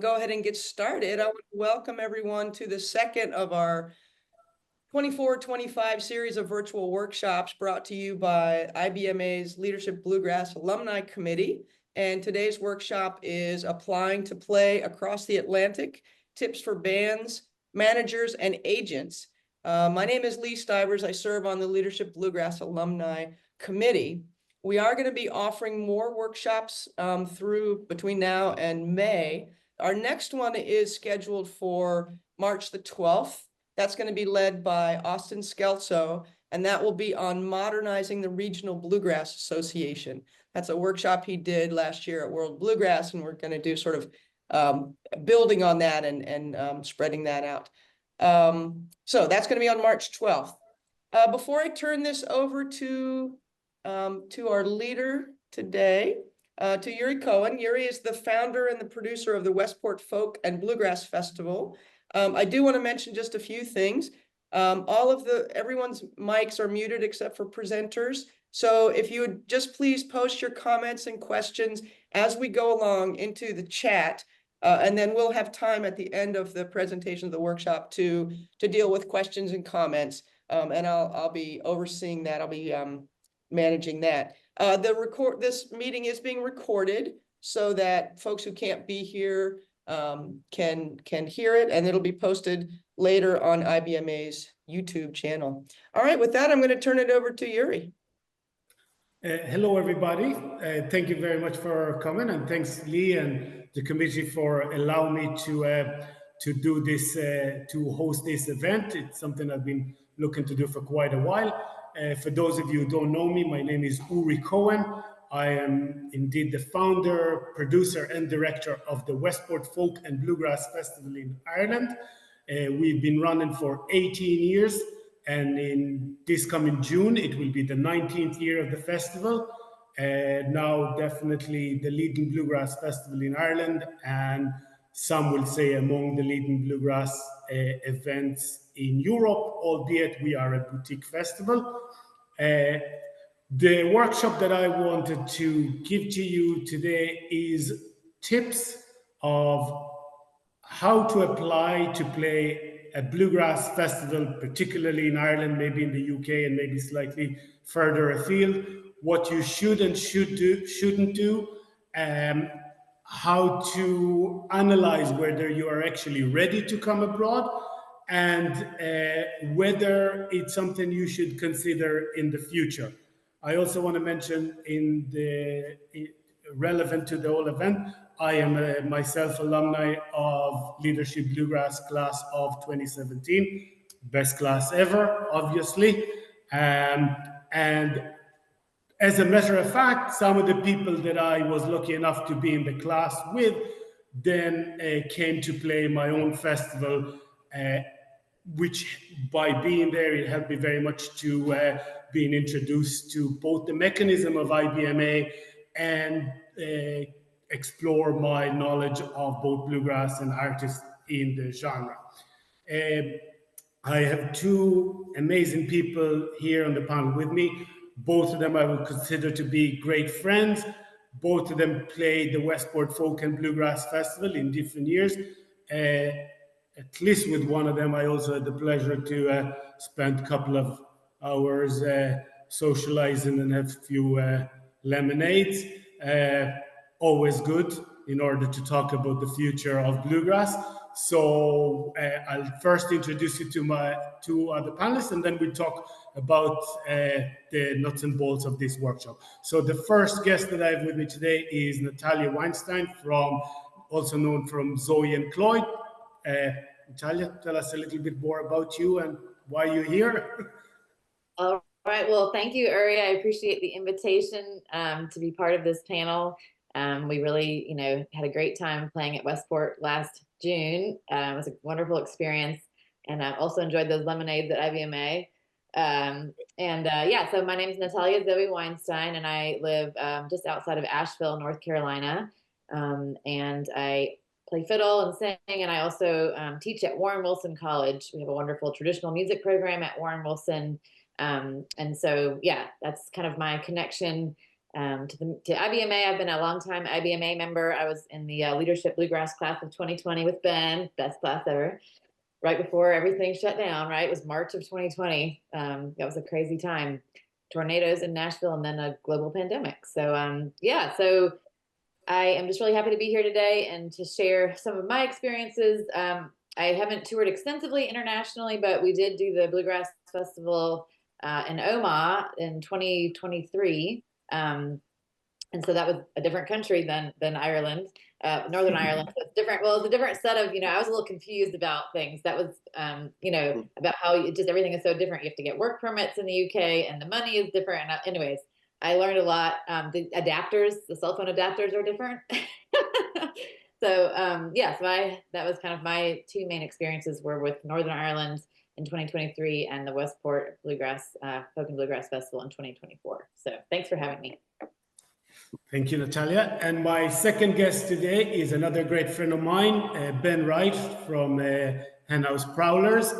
Go ahead and get started. I want to welcome everyone to the second of our 24-25 series of virtual workshops brought to you by IBMA's Leadership Bluegrass Alumni Committee. And today's workshop is Applying to Play Across the Atlantic, Tips for Bands, Managers, and Agents. My name is Lee Stivers. I serve on the Leadership Bluegrass Alumni Committee. We are going to be offering more workshops through between now and May. Our next one is scheduled for March the 12th. That's going to be led by Austin Skelso, and that will be on modernizing the Regional Bluegrass Association. That's a workshop he did last year at World Bluegrass, and we're going to do sort of building on that and spreading that out. So that's going to be on March 12th. Before I turn this over to our leader today, to Uri Kohen. Uri is the founder and the producer of the Westport Folk and Bluegrass Festival. I do want to mention just a few things. Everyone's mics are muted except for presenters. So if you would just please post your comments and questions as we go along into the chat, and then we'll have time at the end of the presentation of the workshop to deal with questions and comments. And I'll be overseeing that. I'll be managing that. This meeting is being recorded so that folks who can't be here can hear it, and it'll be posted later on IBMA's YouTube channel. All right, with that, I'm going to turn it over to Uri. Hello, everybody. Thank you very much for coming, and thanks, Lee and the committee, for allowing me to do this, to host this event. It's something I've been looking to do for quite a while. For those of you who don't know me, my name is Uri Kohen. I am indeed the founder, producer, and director of the Westport Folk and Bluegrass Festival in Ireland. We've been running for 18 years, and in this coming June, it will be the 19th year of the festival. Now, definitely the leading bluegrass festival in Ireland, and some will say among the leading bluegrass events in Europe, albeit we are a boutique festival. The workshop that I wanted to give to you today is tips of how to apply to play a bluegrass festival, particularly in Ireland, maybe in the UK, and maybe slightly further afield. What you should and shouldn't do, how to analyze whether you are actually ready to come abroad, and whether it's something you should consider in the future. I also want to mention, relevant to the whole event, I am myself alumni of Leadership Bluegrass class of 2017, best class ever, obviously. And as a matter of fact, some of the people that I was lucky enough to be in the class with then came to play my own festival, which by being there, it helped me very much to being introduced to both the mechanism of IBMA and explore my knowledge of both bluegrass and artists in the genre. I have two amazing people here on the panel with me. Both of them I would consider to be great friends. Both of them played the Westport Folk and Bluegrass Festival in different years. At least with one of them, I also had the pleasure to spend a couple of hours socializing and have a few lemonades. Always good in order to talk about the future of bluegrass. So I'll first introduce you to my two other panelists, and then we talk about the nuts and bolts of this workshop. So the first guest that I have with me today is Natalya Weinstein, also known from Zoe and Cloyd. Natalya, tell us a little bit more about you and why you're here. All right. Well, thank you, Uri. I appreciate the invitation to be part of this panel. We really, had a great time playing at Westport last June. It was a wonderful experience, and I also enjoyed those lemonades at IBMA. So my name is Natalya Zoe Weinstein, and I live just outside of Asheville, North Carolina. And I play fiddle and sing, and I also teach at Warren Wilson College. We have a wonderful traditional music program at Warren Wilson. And so, that's kind of my connection to IBMA. I've been a long time IBMA member. I was in the Leadership Bluegrass class of 2020 with Ben, best class ever, right before everything shut down, right? It was March of 2020. That was a crazy time. Tornadoes in Nashville and then a global pandemic. So yeah, so I am just really happy to be here today and to share some of my experiences. I haven't toured extensively internationally, but we did do the Bluegrass Festival in Omaha in 2023. And so that was a different country than Ireland, Northern Ireland. So it's different. Well, it's a different set of, I was a little confused about things. That was, about how just everything is so different. You have to get work permits in the UK and the money is different. And anyways, I learned a lot. The adapters, the cell phone adapters are different. So that was kind of my two main experiences were with Northern Ireland in 2023 and the Westport Bluegrass, Folk and Bluegrass Festival in 2024. So thanks for having me. Thank you, Natalya. And my second guest today is another great friend of mine, Ben Wright from Henhouse Prowlers,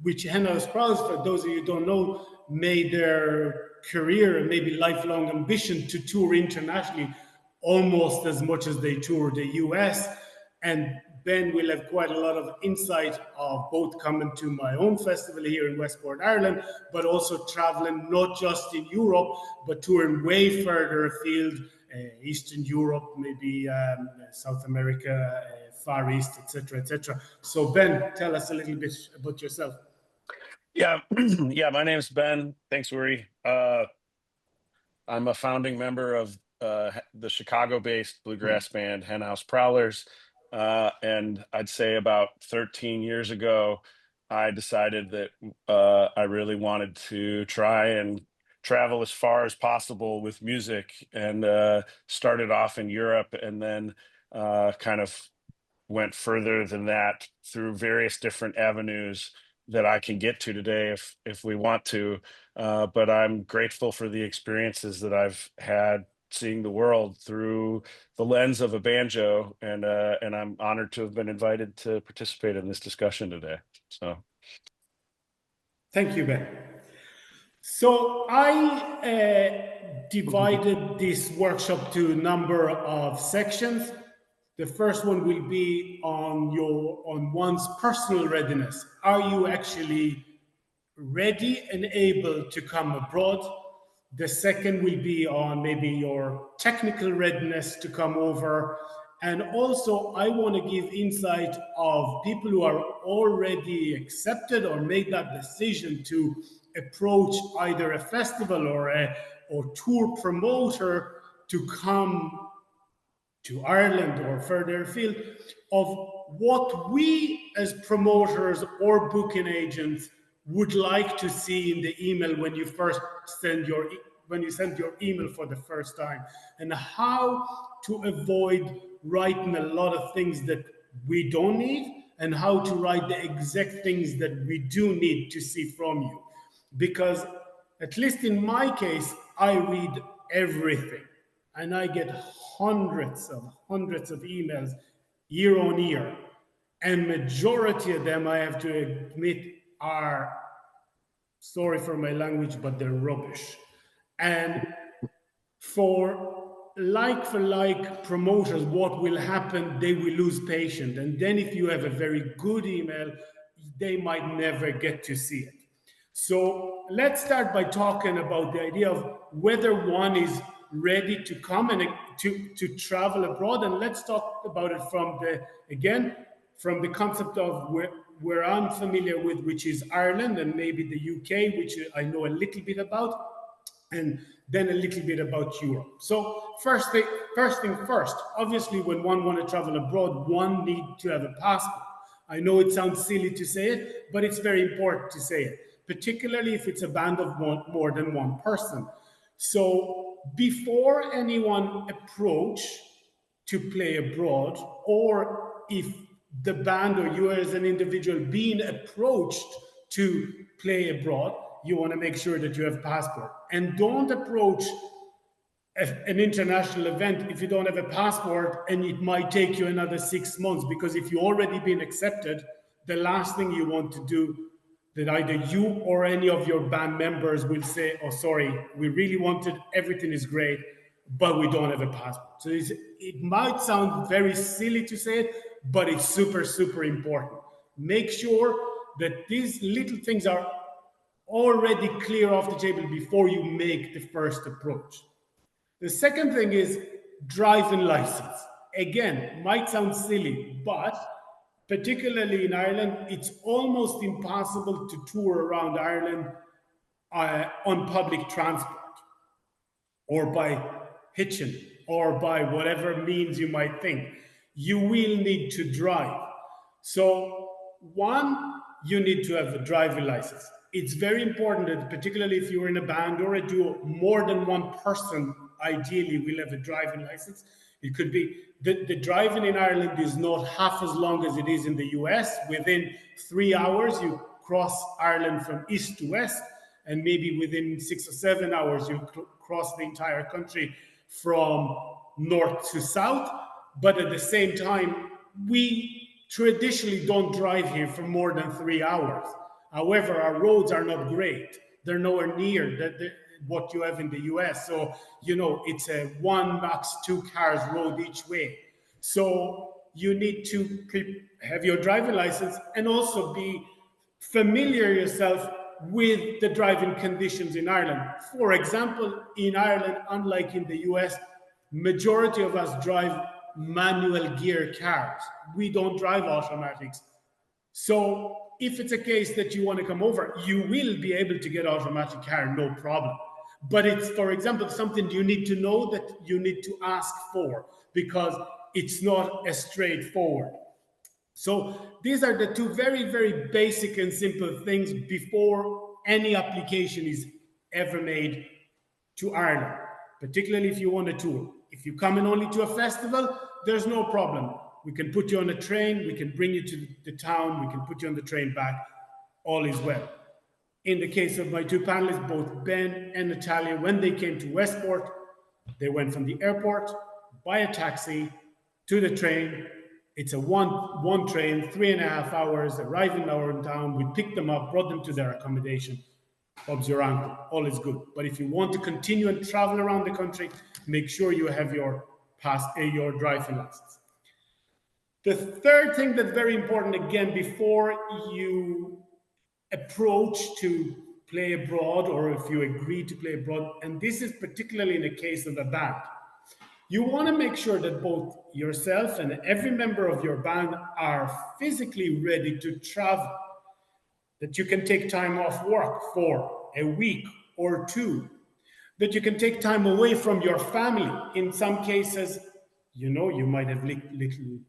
which Henhouse Prowlers, for those of you who don't know, made their career and maybe lifelong ambition to tour internationally almost as much as they tour the US. And Ben will have quite a lot of insight of both coming to my own festival here in Westport, Ireland, but also traveling not just in Europe, but touring way further afield, Eastern Europe, maybe South America, Far East, etc., etc. So Ben, tell us a little bit about yourself. Yeah, my name is Ben. Thanks, Uri. I'm a founding member of the Chicago-based bluegrass band Henhouse Prowlers. And I'd say about 13 years ago, I decided that I really wanted to try and travel as far as possible with music, and started off in Europe, and then kind of went further than that through various different avenues that I can get to today if we want to. But I'm grateful for the experiences that I've had seeing the world through the lens of a banjo, and I'm honored to have been invited to participate in this discussion today. So, thank you, Ben. So I divided this workshop to a number of sections. The first one will be on one's personal readiness. Are you actually ready and able to come abroad? The second will be on maybe your technical readiness to come over. And also, I want to give insight of people who are already accepted or made that decision to approach either a festival or tour promoter to come to Ireland or further afield, of what we as promoters or booking agents would like to see in the email when you send your email for the first time, and how to avoid writing a lot of things that we don't need, and how to write the exact things that we do need to see from you. Because at least in my case, I read everything, and I get hundreds of emails year on year, and majority of them, I have to admit, are, sorry for my language, but they're rubbish. And for like promoters, what will happen, they will lose patience. And then if you have a very good email, they might never get to see it. So let's start by talking about the idea of whether one is ready to come and to travel abroad. And let's talk about it from the concept of where I'm familiar with, which is Ireland, and maybe the UK, which I know a little bit about, and then a little bit about Europe. So first thing first, obviously when one wants to travel abroad, one needs to have a passport. I know it sounds silly to say it, but it's very important to say it, particularly if it's a band of more than one person. So before anyone approach to play abroad, or if the band or you as an individual being approached to play abroad, you want to make sure that you have a passport. And don't approach an international event if you don't have a passport, and it might take you another 6 months, because if you've already been accepted, the last thing you want to do that either you or any of your band members will say, oh, sorry, we really wanted, everything is great, but we don't have a passport. So it might sound very silly to say it, but it's super, super important. Make sure that these little things are already clear off the table before you make the first approach. The second thing is driving license. Again, might sound silly, but particularly in Ireland, it's almost impossible to tour around Ireland on public transport or by hitching or by whatever means you might think. You will need to drive. So one, you need to have a driving license. It's very important that, particularly if you're in a band or a duo, more than one person ideally will have a driving license. It could be the driving in Ireland is not half as long as it is in the US. Within 3 hours, you cross Ireland from east to west, and maybe within 6 or 7 hours, you cross the entire country from north to south. But at the same time, we traditionally don't drive here for more than 3 hours. However, our roads are not great. They're nowhere near what you have in the US. So, it's a 1 max 2 cars road each way. So you need to have your driving license and also be familiar yourself with the driving conditions in Ireland. For example, in Ireland, unlike in the US, majority of us drive manual gear cars. We don't drive automatics. So if it's a case that you want to come over, you will be able to get automatic car, no problem. But it's, for example, something you need to know that you need to ask for, because it's not as straightforward. So these are the two very, very basic and simple things before any application is ever made to Ireland, particularly if you want a tour. If you come in only to a festival, there's no problem. We can put you on a train, we can bring you to the town, we can put you on the train back, all is well. In the case of my two panelists, both Ben and Natalya, when they came to Westport, they went from the airport by a taxi to the train. It's a one train, 3.5 hours, arriving hour in town. We picked them up, brought them to their accommodation. Bob's your uncle, all is good. But if you want to continue and travel around the country, make sure you have your driving license. The third thing that's very important, again, before you approach to play abroad, or if you agree to play abroad, and this is particularly in the case of a band, you want to make sure that both yourself and every member of your band are physically ready to travel, that you can take time off work for a week or two, that you can take time away from your family. In some cases, you might have little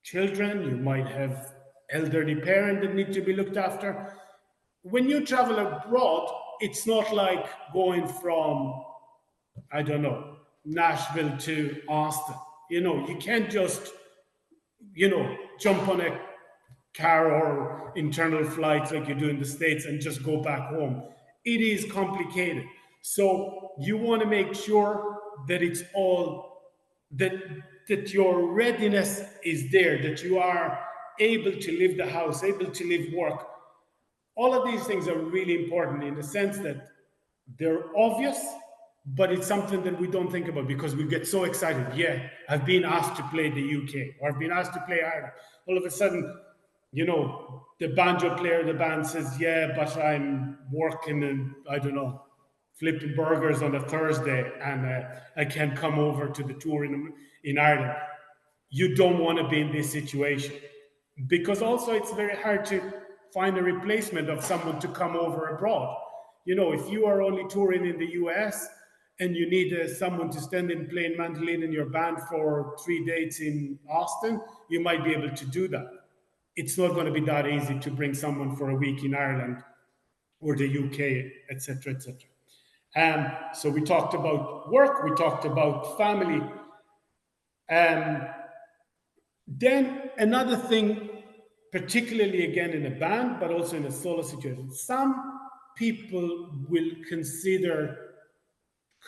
children, you might have elderly parents that need to be looked after. When you travel abroad, it's not like going from, I don't know, Nashville to Austin. You can't just, jump on a car or internal flights like you do in the States and just go back home. It is complicated. So you want to make sure that it's all, that your readiness is there, that you are able to leave the house, able to leave work. All of these things are really important in the sense that they're obvious, but it's something that we don't think about because we get so excited. Yeah, I've been asked to play the UK, or I've been asked to play Ireland. All of a sudden, the banjo player of the band says, yeah, but I'm working and, I don't know, flipping burgers on a Thursday, and I can't come over to the tour in Ireland. You don't want to be in this situation, because also it's very hard to find a replacement of someone to come over abroad. If you are only touring in the US and you need someone to stand and play mandolin in your band for 3 dates in Austin, you might be able to do that. It's not going to be that easy to bring someone for a week in Ireland or the UK, etc., etc. So we talked about work, we talked about family. Then another thing, particularly again in a band, but also in a solo situation, some people will consider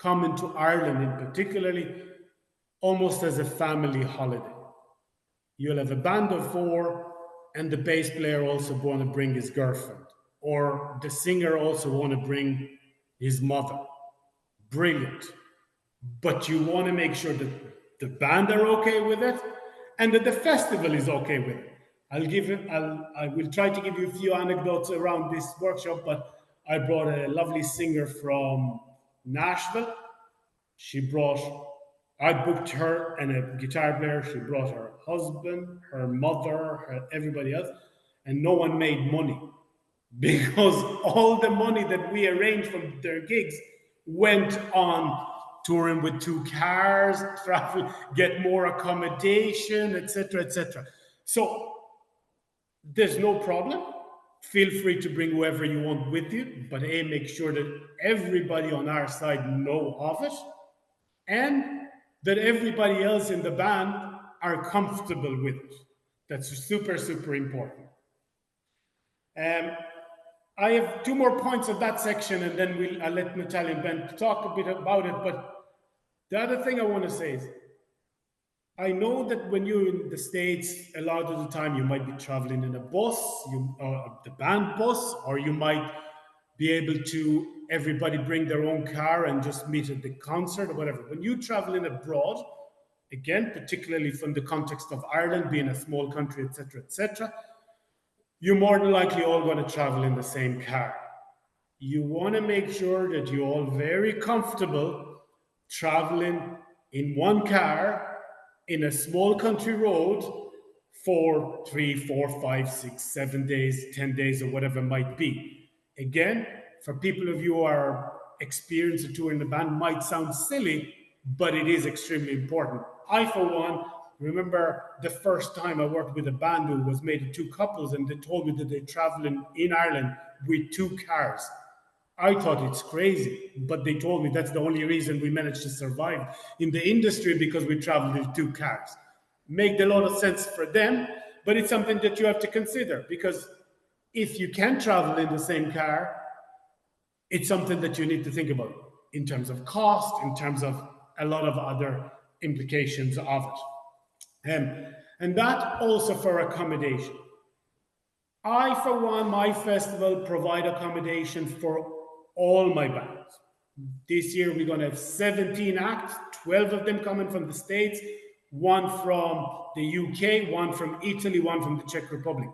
coming to Ireland in particularly almost as a family holiday. You'll have a band of 4, and the bass player also going to bring his girlfriend. or the singer also want to bring his mother. Brilliant. But you want to make sure that the band are okay with it and that the festival is okay with it. I will try to give you a few anecdotes around this workshop, but I brought a lovely singer from Nashville. I booked her and a guitar player. She brought her husband, her mother, everybody else, and no one made money because all the money that we arranged from their gigs went on touring with 2 cars, travel, get more accommodation, etc., etc. So there's no problem. Feel free to bring whoever you want with you, but make sure that everybody on our side know of it, and that everybody else in the band are comfortable with it. That's super, super important. I have 2 more points of that section, and then I'll let Natalya and Ben talk a bit about it. But the other thing I want to say is, I know that when you're in the States, a lot of the time you might be traveling in a bus, the band bus, or you might be able to, everybody bring their own car and just meet at the concert or whatever. When you travel in abroad, again, particularly from the context of Ireland being a small country, etc., you're more than likely all going to travel in the same car. You want to make sure that you're all very comfortable traveling in one car in a small country road for 3, 4, 5, 6, 7 days, 10 days, or whatever it might be. Again, for people of you who are experienced at touring the band, might sound silly, but it is extremely important. I, for one, remember the first time I worked with a band who was made of 2 couples, and they told me that they're traveling in Ireland with 2 cars. I thought it's crazy, but they told me that's the only reason we managed to survive in the industry, because we traveled with 2 cars. Made a lot of sense for them, but it's something that you have to consider, because if you can travel in the same car, it's something that you need to think about in terms of cost, in terms of a lot of other implications of it. And that also for accommodation. I, for one, my festival provide accommodation for all my bands. This year we're going to have 17 acts, 12 of them coming from the States, 1 from the UK, 1 from Italy, 1 from the Czech Republic.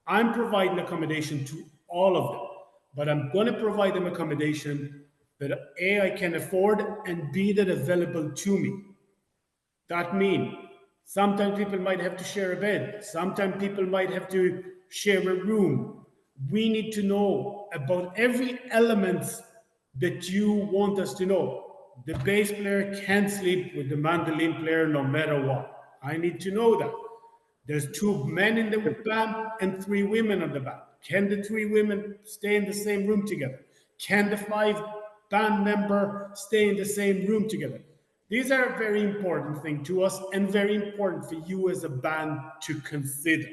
I'm providing accommodation to all of them, but I'm going to provide them accommodation that A, I can afford, and B, that available to me. That means sometimes people might have to share a bed. Sometimes people might have to share a room. We need to know about every element that you want us to know. The bass player can't sleep with the mandolin player no matter what. I need to know that. There's 2 men in the band and 3 women in the band. Can the 3 women stay in the same room together? Can the 5 band members stay in the same room together? These are a very important thing to us, and very important for you as a band to consider.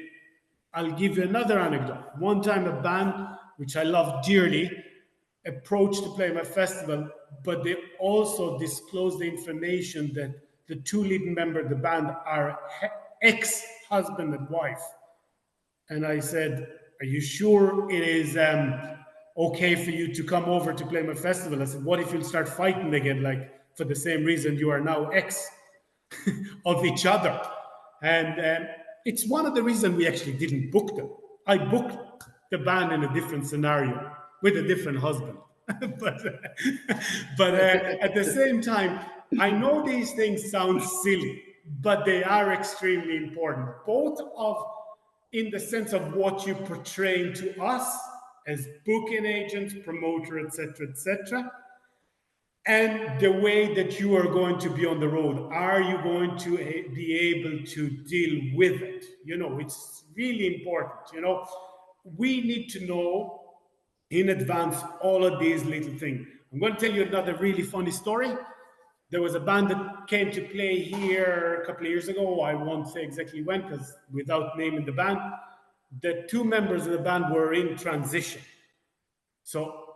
I'll give you another anecdote. One time a band, which I love dearly, approached to play my festival, but they also disclosed the information that the 2 leading members of the band are ex-husband and wife. And I said, are you sure it is okay for you to come over to play my festival? I said, what if you'll start fighting again, like for the same reason you are now ex of each other? And it's one of the reasons we actually didn't book them. I booked the band in a different scenario with a different husband. but at the same time, I know these things sound silly, but they are extremely important, both in the sense of what you portray to us as booking agents, promoter, etc., and the way that you are going to be on the road. Are you going to be able to deal with it? It's really important. We need to know in advance all of these little things. I'm going to tell you another really funny story. There was a band that came to play here a couple of years ago. I won't say exactly when, because without naming the band, the 2 members of the band were in transition. So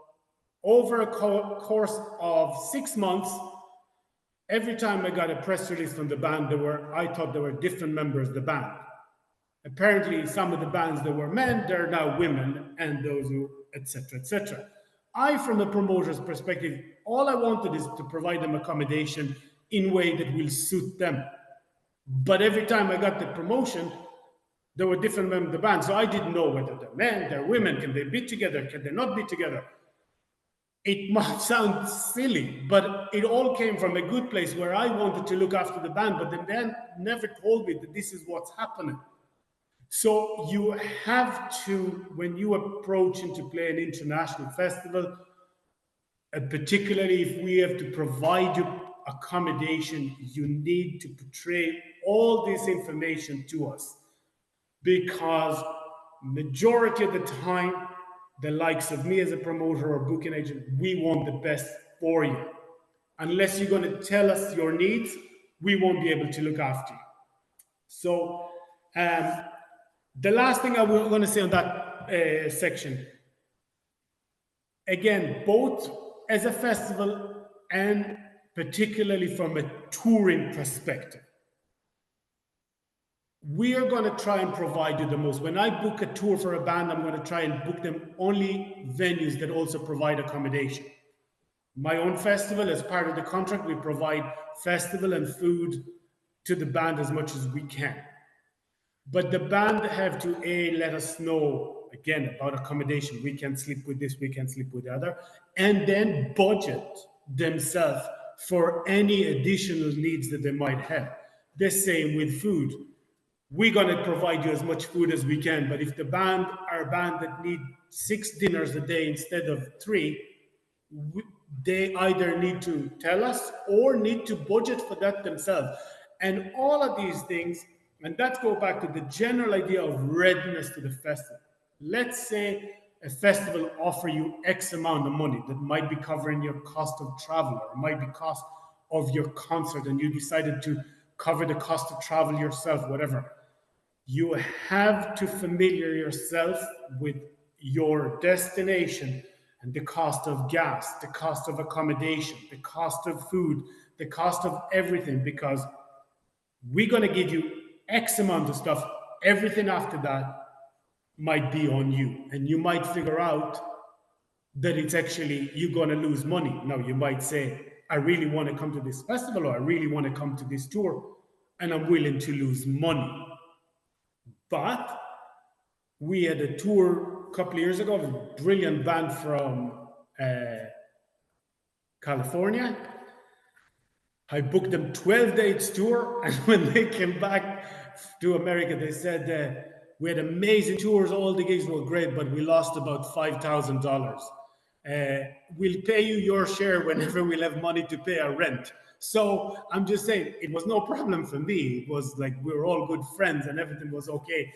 over a course of 6 months, every time I got a press release from the band, I thought there were different members of the band. Apparently, some of the bands that were men, they're now women, and those who etc., etc. From the promoter's perspective, all I wanted is to provide them accommodation in a way that will suit them. But every time I got the promotion, there were different members of the band. So I didn't know whether they're men, they're women, can they be together, can they not be together? It might sound silly, but it all came from a good place where I wanted to look after the band, but the band never told me that this is what's happening. So you have to, when you approach into play an international festival, particularly if we have to provide you accommodation, you need to portray all this information to us, because majority of the time, the likes of me as a promoter or booking agent, we want the best for you. Unless you're going to tell us your needs, we won't be able to look after you. So the last thing I was going to say on that section, again, both as a festival and particularly from a touring perspective, we are going to try and provide you the most. When I book a tour for a band, I'm going to try and book them only venues that also provide accommodation. My own festival, as part of the contract, we provide festival and food to the band as much as we can. But the band have to, let us know, again, about accommodation. We can sleep with this, we can sleep with the other. And then budget themselves for any additional needs that they might have. The same with food. We're going to provide you as much food as we can, but if the band are a band that need 6 dinners a day instead of 3, they either need to tell us or need to budget for that themselves. And all of these things, and that go back to the general idea of readiness to the festival. Let's say a festival offer you X amount of money that might be covering your cost of travel, or might be cost of your concert, and you decided to cover the cost of travel yourself, whatever. You have to familiar yourself with your destination and the cost of gas, the cost of accommodation, the cost of food, the cost of everything, because we're going to give you X amount of stuff. Everything after that might be on you. And you might figure out that it's actually, you're going to lose money. Now, you might say, I really want to come to this festival, or I really want to come to this tour, and I'm willing to lose money. But we had a tour a couple of years ago of a brilliant band from California. I booked them 12 dates tour, and when they came back to America, they said, we had amazing tours, all the gigs were great, but we lost about $5,000. We'll pay you your share whenever we'll have money to pay our rent. So I'm just saying, it was no problem for me. It was like we were all good friends and everything was okay.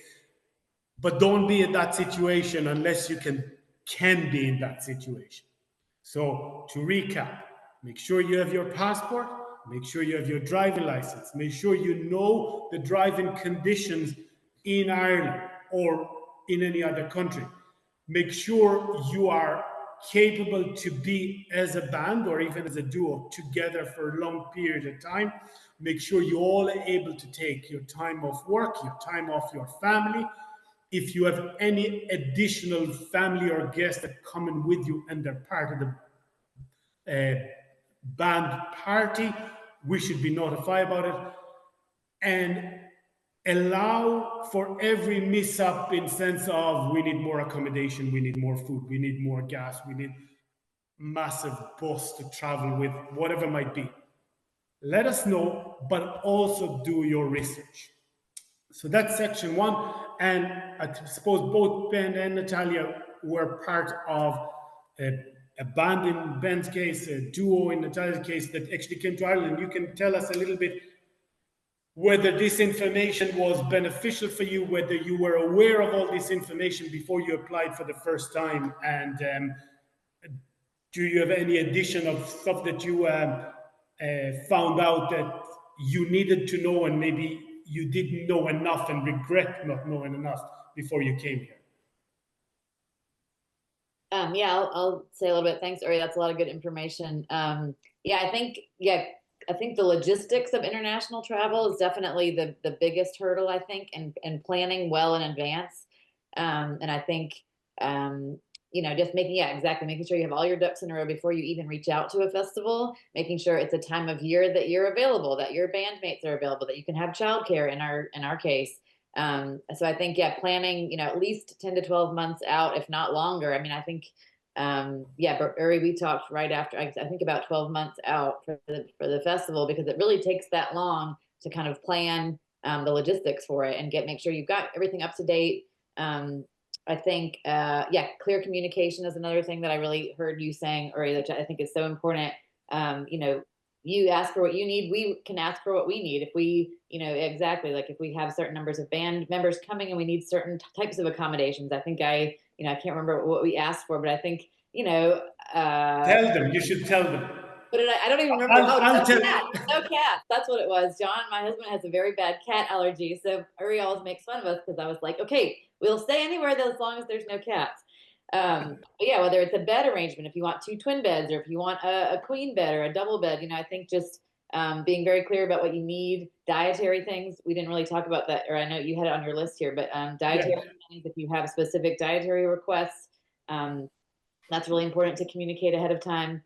But don't be in that situation unless you can be in that situation. So to recap, make sure you have your passport, make sure you have your driving license, make sure you know the driving conditions in Ireland or in any other country. Make sure you are capable to be as a band or even as a duo together for a long period of time. Make sure you all are able to take your time off work, your time off your family. If you have any additional family or guests that come in with you and they're part of the band party, we should be notified about it. And allow for every mishap in sense of we need more accommodation, we need more food, we need more gas, we need massive bus to travel with, whatever it might be. Let us know, but also do your research. So that's section 1. And I suppose both Ben and Natalya were part of a band in Ben's case, a duo in Natalya's case that actually came to Ireland. You can tell us a little bit whether this information was beneficial for you, whether you were aware of all this information before you applied for the first time, and do you have any additional stuff that you found out that you needed to know and maybe you didn't know enough and regret not knowing enough before you came here? Yeah, I'll say a little bit. Thanks, Uri. That's a lot of good information. I think the logistics of international travel is definitely the biggest hurdle, I think, and planning well in advance. And I think just making sure you have all your ducks in a row before you even reach out to a festival, making sure it's a time of year that you're available, that your bandmates are available, that you can have childcare in our case. So I think, planning, at least 10 to 12 months out, if not longer. I mean, I think, but Uri, we talked right after, I think about 12 months out for the festival, because it really takes that long to kind of plan the logistics for it and make sure you've got everything up to date. I think, clear communication is another thing that I really heard you saying, Uri, that I think is so important. You ask for what you need, we can ask for what we need. If we, exactly, like if we have certain numbers of band members coming and we need certain types of accommodations, I think I can't remember what we asked for, but I think, tell them, you should tell them. But I don't even remember. I'll tell No cats. That's what it was. John, my husband, has a very bad cat allergy. So Uri always makes fun of us because I was like, okay, we'll stay anywhere as long as there's no cats. But yeah, whether it's a bed arrangement, if you want 2 twin beds, or if you want a queen bed or a double bed, I think just being very clear about what you need, dietary things. We didn't really talk about that, or I know you had it on your list here, but dietary things, if you have specific dietary requests, that's really important to communicate ahead of time.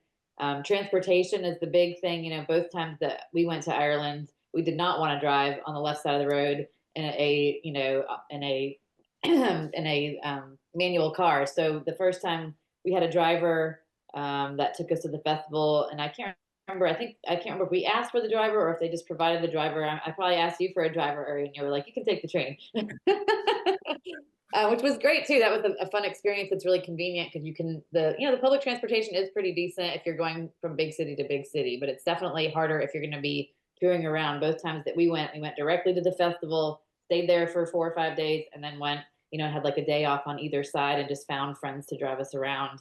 Transportation is the big thing. Both times that we went to Ireland, we did not want to drive on the left side of the road in a manual car. So the first time we had a driver that took us to the festival, and I can't remember if we asked for the driver or if they just provided the driver. I probably asked you for a driver, Uri, and you were like, you can take the train. Which was great too. That was a fun experience. It's really convenient because you can, the public transportation is pretty decent if you're going from big city to big city, but it's definitely harder if you're going to be touring around. Both times that we went directly to the festival, stayed there for 4 or 5 days, and then went, had like a day off on either side and just found friends to drive us around,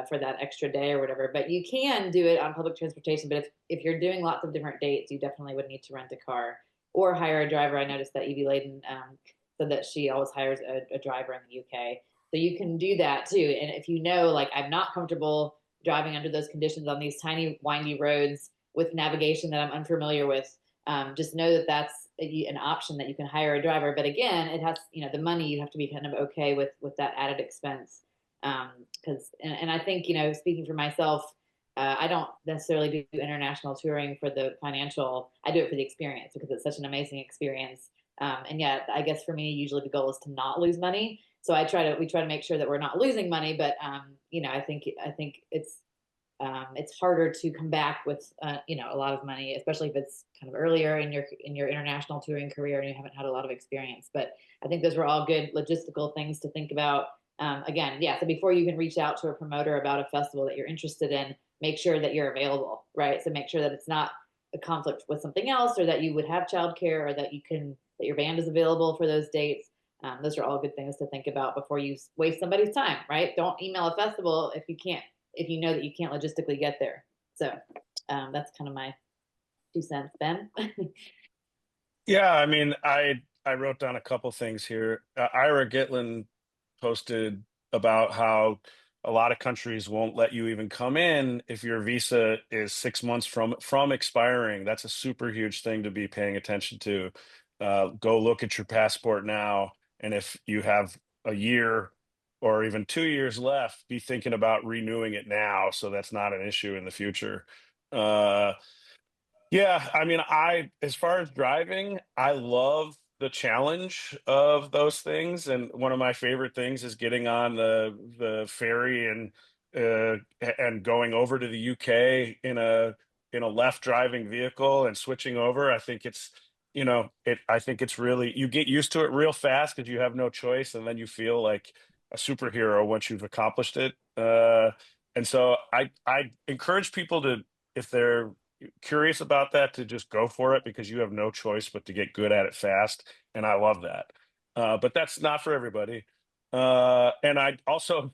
for that extra day or whatever. But you can do it on public transportation. But if you're doing lots of different dates, you definitely would need to rent a car or hire a driver. I noticed that Evie Layden said that she always hires a driver in the UK. So you can do that too. And if like I'm not comfortable driving under those conditions on these tiny windy roads with navigation that I'm unfamiliar with, just know that that's an option, that you can hire a driver. But again, it has, the money, you have to be kind of okay with that added expense. And I think, speaking for myself, I don't necessarily do international touring for the financial. I do it for the experience because it's such an amazing experience. And yeah, I guess for me, usually the goal is to not lose money. So we try to make sure that we're not losing money, but I think it's harder to come back with a lot of money, especially if it's kind of earlier in your international touring career and you haven't had a lot of experience. But I think those were all good logistical things to think about. So before you can reach out to a promoter about a festival that you're interested in, make sure that you're available, right? So make sure that it's not a conflict with something else, or that you would have childcare, or that your band is available for those dates. Those are all good things to think about before you waste somebody's time, right? Don't email a festival if you know that you can't logistically get there. So that's kind of my 2 cents, Ben. Yeah, I mean, I wrote down a couple things here. Ira Gitlin posted about how a lot of countries won't let you even come in if your visa is 6 months from expiring. That's a super huge thing to be paying attention to. Go look at your passport now, and if you have a year or even 2 years left, be thinking about renewing it now, so that's not an issue in the future. Yeah, I mean, as far as driving, I love the challenge of those things, and one of my favorite things is getting on the ferry and going over to the UK in a left driving vehicle and switching over. I think I think it's really, you get used to it real fast because you have no choice, and then you feel like a superhero once you've accomplished it. And so I encourage people to, if they're curious about that, to just go for it, because you have no choice but to get good at it fast. And I love that. But that's not for everybody. And I also,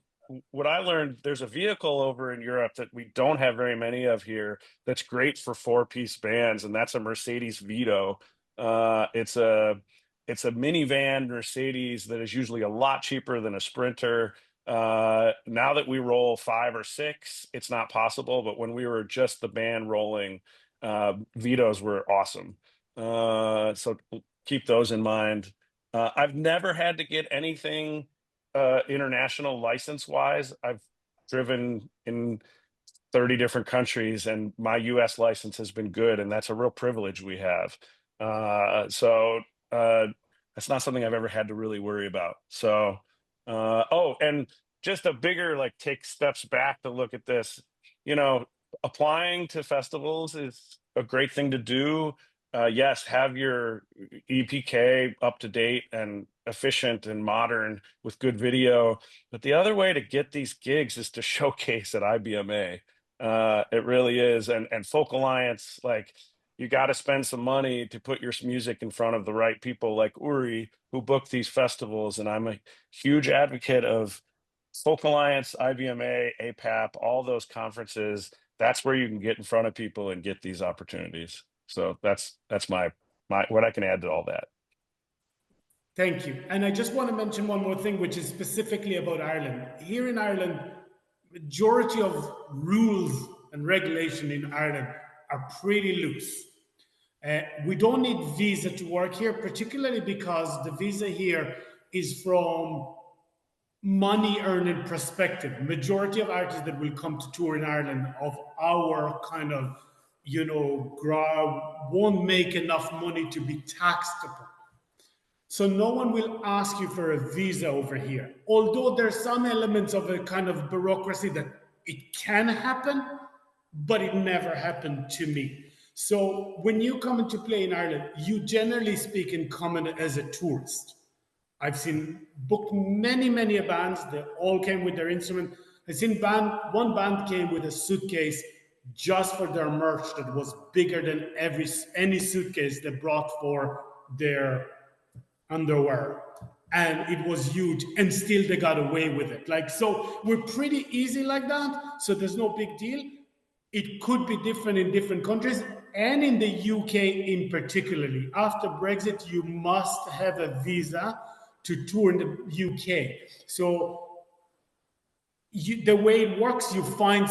what I learned, there's a vehicle over in Europe that we don't have very many of here that's great for 4-piece bands, and that's a Mercedes Vito. It's a minivan Mercedes that is usually a lot cheaper than a Sprinter. Now that we roll 5 or 6, it's not possible, but when we were just the band rolling, Vitos were awesome. So keep those in mind. I've never had to get anything international license wise. I've driven in 30 different countries, and my US license has been good, and that's a real privilege we have. So that's not something I've ever had to really worry about. So oh, and just a bigger, like, take steps back to look at this, you know, applying to festivals is a great thing to do. Yes, have your EPK up to date and efficient and modern with good video. But the other way to get these gigs is to showcase at IBMA. It really is. And Folk Alliance, like, you got to spend some money to put your music in front of the right people like Uri, who book these festivals. And I'm a huge advocate of Folk Alliance, IBMA, APAP, all those conferences. That's where you can get in front of people and get these opportunities. So that's my what I can add to all that. Thank you. And I just want to mention one more thing, which is specifically about Ireland. Here in Ireland, majority of rules and regulation in Ireland are pretty loose. We don't need visa to work here, particularly because the visa here is from money earning perspective. Majority of artists that will come to tour in Ireland of our kind of, you know, won't make enough money to be taxed upon. So no one will ask you for a visa over here. Although there's some elements of a kind of bureaucracy that it can happen, but it never happened to me. So when you come into play in Ireland, you generally speaking come in as a tourist. I've seen booked many bands that all came with their instrument. I've seen one band came with a suitcase just for their merch that was bigger than any suitcase they brought for their underwear, and it was huge, and still they got away with it. Like, so we're pretty easy like that, so there's no big deal. It could be different in different countries, and in the UK in particularly. After Brexit, you must have a visa to tour in the UK. So the way it works, you find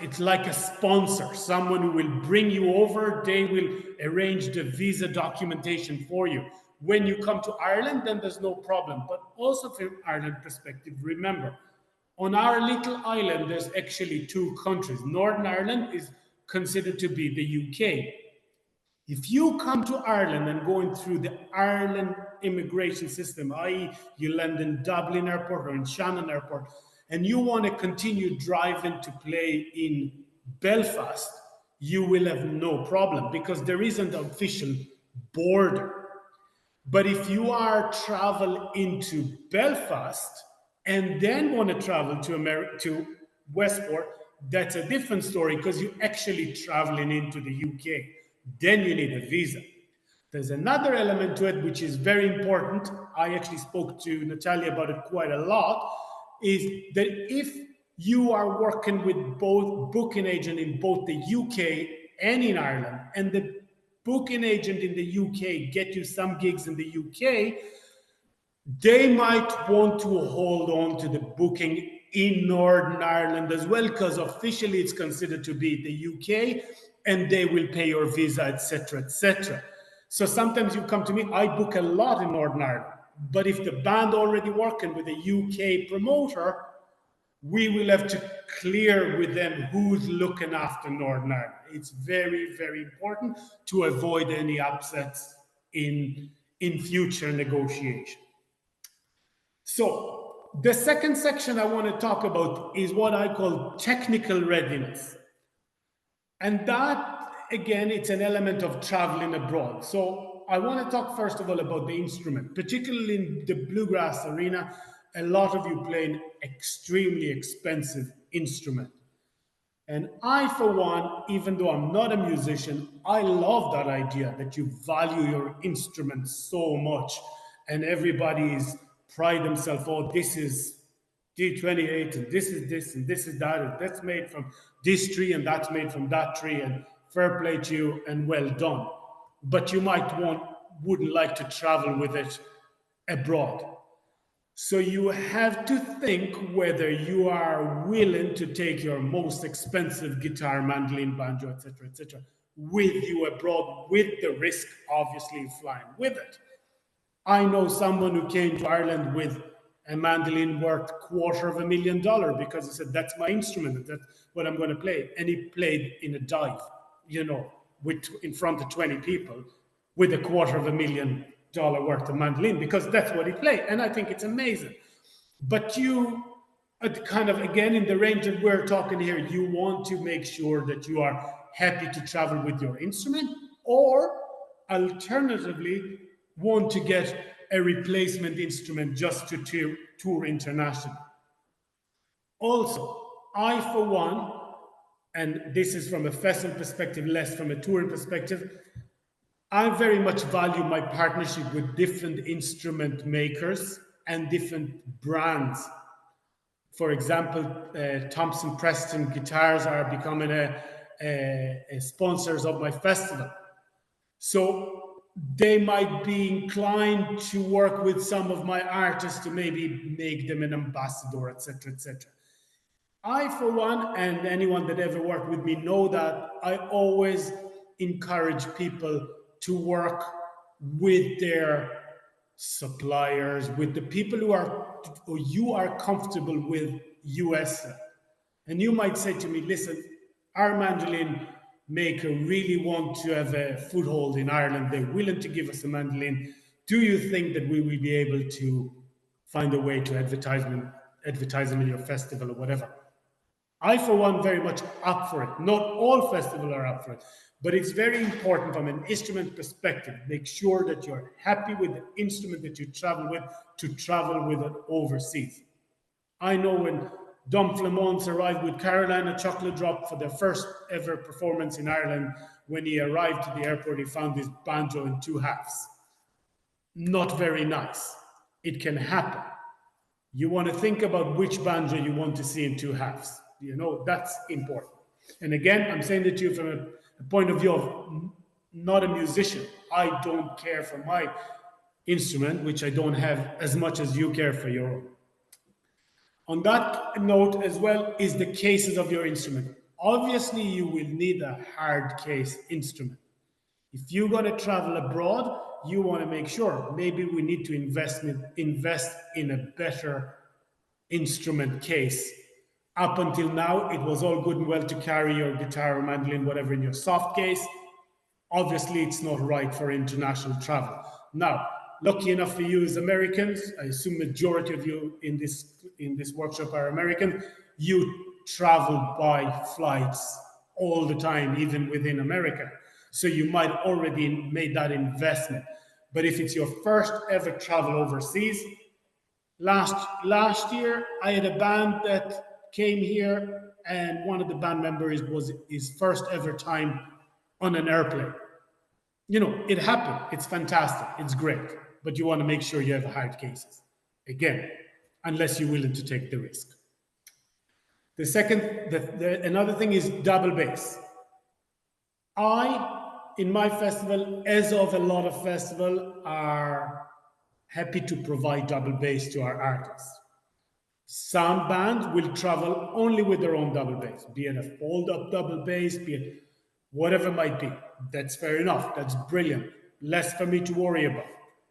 it's like a sponsor, someone who will bring you over. They will arrange the visa documentation for you. When you come to Ireland, then there's no problem. But also from Ireland perspective, remember, on our little island, there's actually two countries. Northern Ireland is considered to be the UK. If you come to Ireland and going through the Ireland immigration system, i.e. you land in Dublin Airport or in Shannon Airport, and you want to continue driving to play in Belfast, you will have no problem because there isn't an official border. But if you are travel into Belfast and then want to travel to Westport, that's a different story because you're actually traveling into the UK. Then you need a visa. There's another element to it which is very important. I actually spoke to Natalya about it quite a lot, is that if you are working with both booking agent in both the UK and in Ireland, and the booking agent in the UK get you some gigs in the UK, they might want to hold on to the booking in Northern Ireland as well, because officially it's considered to be the UK, and they will pay your visa, etc., etc. So sometimes you come to me, I book a lot in Northern Ireland, but if the band already working with a UK promoter, we will have to clear with them who's looking after Northern Ireland. It's very, very important to avoid any upsets in future negotiation. So the second section I want to talk about is what I call technical readiness. And that, again, it's an element of traveling abroad. So I want to talk first of all about the instrument, particularly in the bluegrass arena. A lot of you play an extremely expensive instrument. And I, for one, even though I'm not a musician, I love that idea that you value your instrument so much. And everybody's pride themselves, oh, this is D28, and this is this, and this is that, and that's made from this tree, and that's made from that tree, and fair play to you, and well done. But you wouldn't like to travel with it abroad. So you have to think whether you are willing to take your most expensive guitar, mandolin, banjo, etc., with you abroad, with the risk, obviously, flying with it. I know someone who came to Ireland with a mandolin worth $250,000 because he said, that's my instrument, that's what I'm going to play. And he played in a dive, you know, in front of 20 people with a $250,000 worth of mandolin, because that's what he played. And I think it's amazing. But you, kind of, again, in the range that we're talking here, you want to make sure that you are happy to travel with your instrument, or alternatively, want to get a replacement instrument just to tour internationally. Also, I, for one, and this is from a festival perspective, less from a touring perspective, I very much value my partnership with different instrument makers and different brands. For example, Thompson Preston guitars are becoming sponsors of my festival. So they might be inclined to work with some of my artists to maybe make them an ambassador, etc., etc. I, for one, and anyone that ever worked with me know that I always encourage people to work with their suppliers, with the people who you are comfortable with US. And you might say to me, listen, our mandolin maker really want to have a foothold in Ireland. They're willing to give us a mandolin. Do you think that we will be able to find a way to advertise them in your festival or whatever? I, for one, very much up for it. Not all festivals are up for it, but it's very important from an instrument perspective. Make sure that you're happy with the instrument that you travel with, to travel with it overseas. I know when Dom Flammonts arrived with Carolina Chocolate Drop for their first ever performance in Ireland, when he arrived to the airport, he found his banjo in 2 halves. Not very nice. It can happen. You want to think about which banjo you want to see in 2 halves. You know, that's important. And again, I'm saying that to you from a point of view of not a musician. I don't care for my instrument, which I don't have as much as you care for your own. On that note as well is the cases of your instrument. Obviously, you will need a hard case instrument. If you're going to travel abroad, you want to make sure maybe we need to invest in a better instrument case. Up until now, it was all good and well to carry your guitar or mandolin, whatever, in your soft case. Obviously, it's not right for international travel. Now, lucky enough for you as Americans, I assume majority of you in this workshop are American, you travel by flights all the time, even within America. So you might already made that investment. But if it's your first ever travel overseas, last year I had a band that came here, and one of the band members was his first ever time on an airplane. You know, it happened. It's fantastic. It's great. But you want to make sure you have hard cases. Again, unless you're willing to take the risk. The second, another thing is double bass. In my festival, as of a lot of festivals, are happy to provide double bass to our artists. Some bands will travel only with their own double bass, be it a fold-up double bass, be it whatever it might be. That's fair enough. That's brilliant. Less for me to worry about.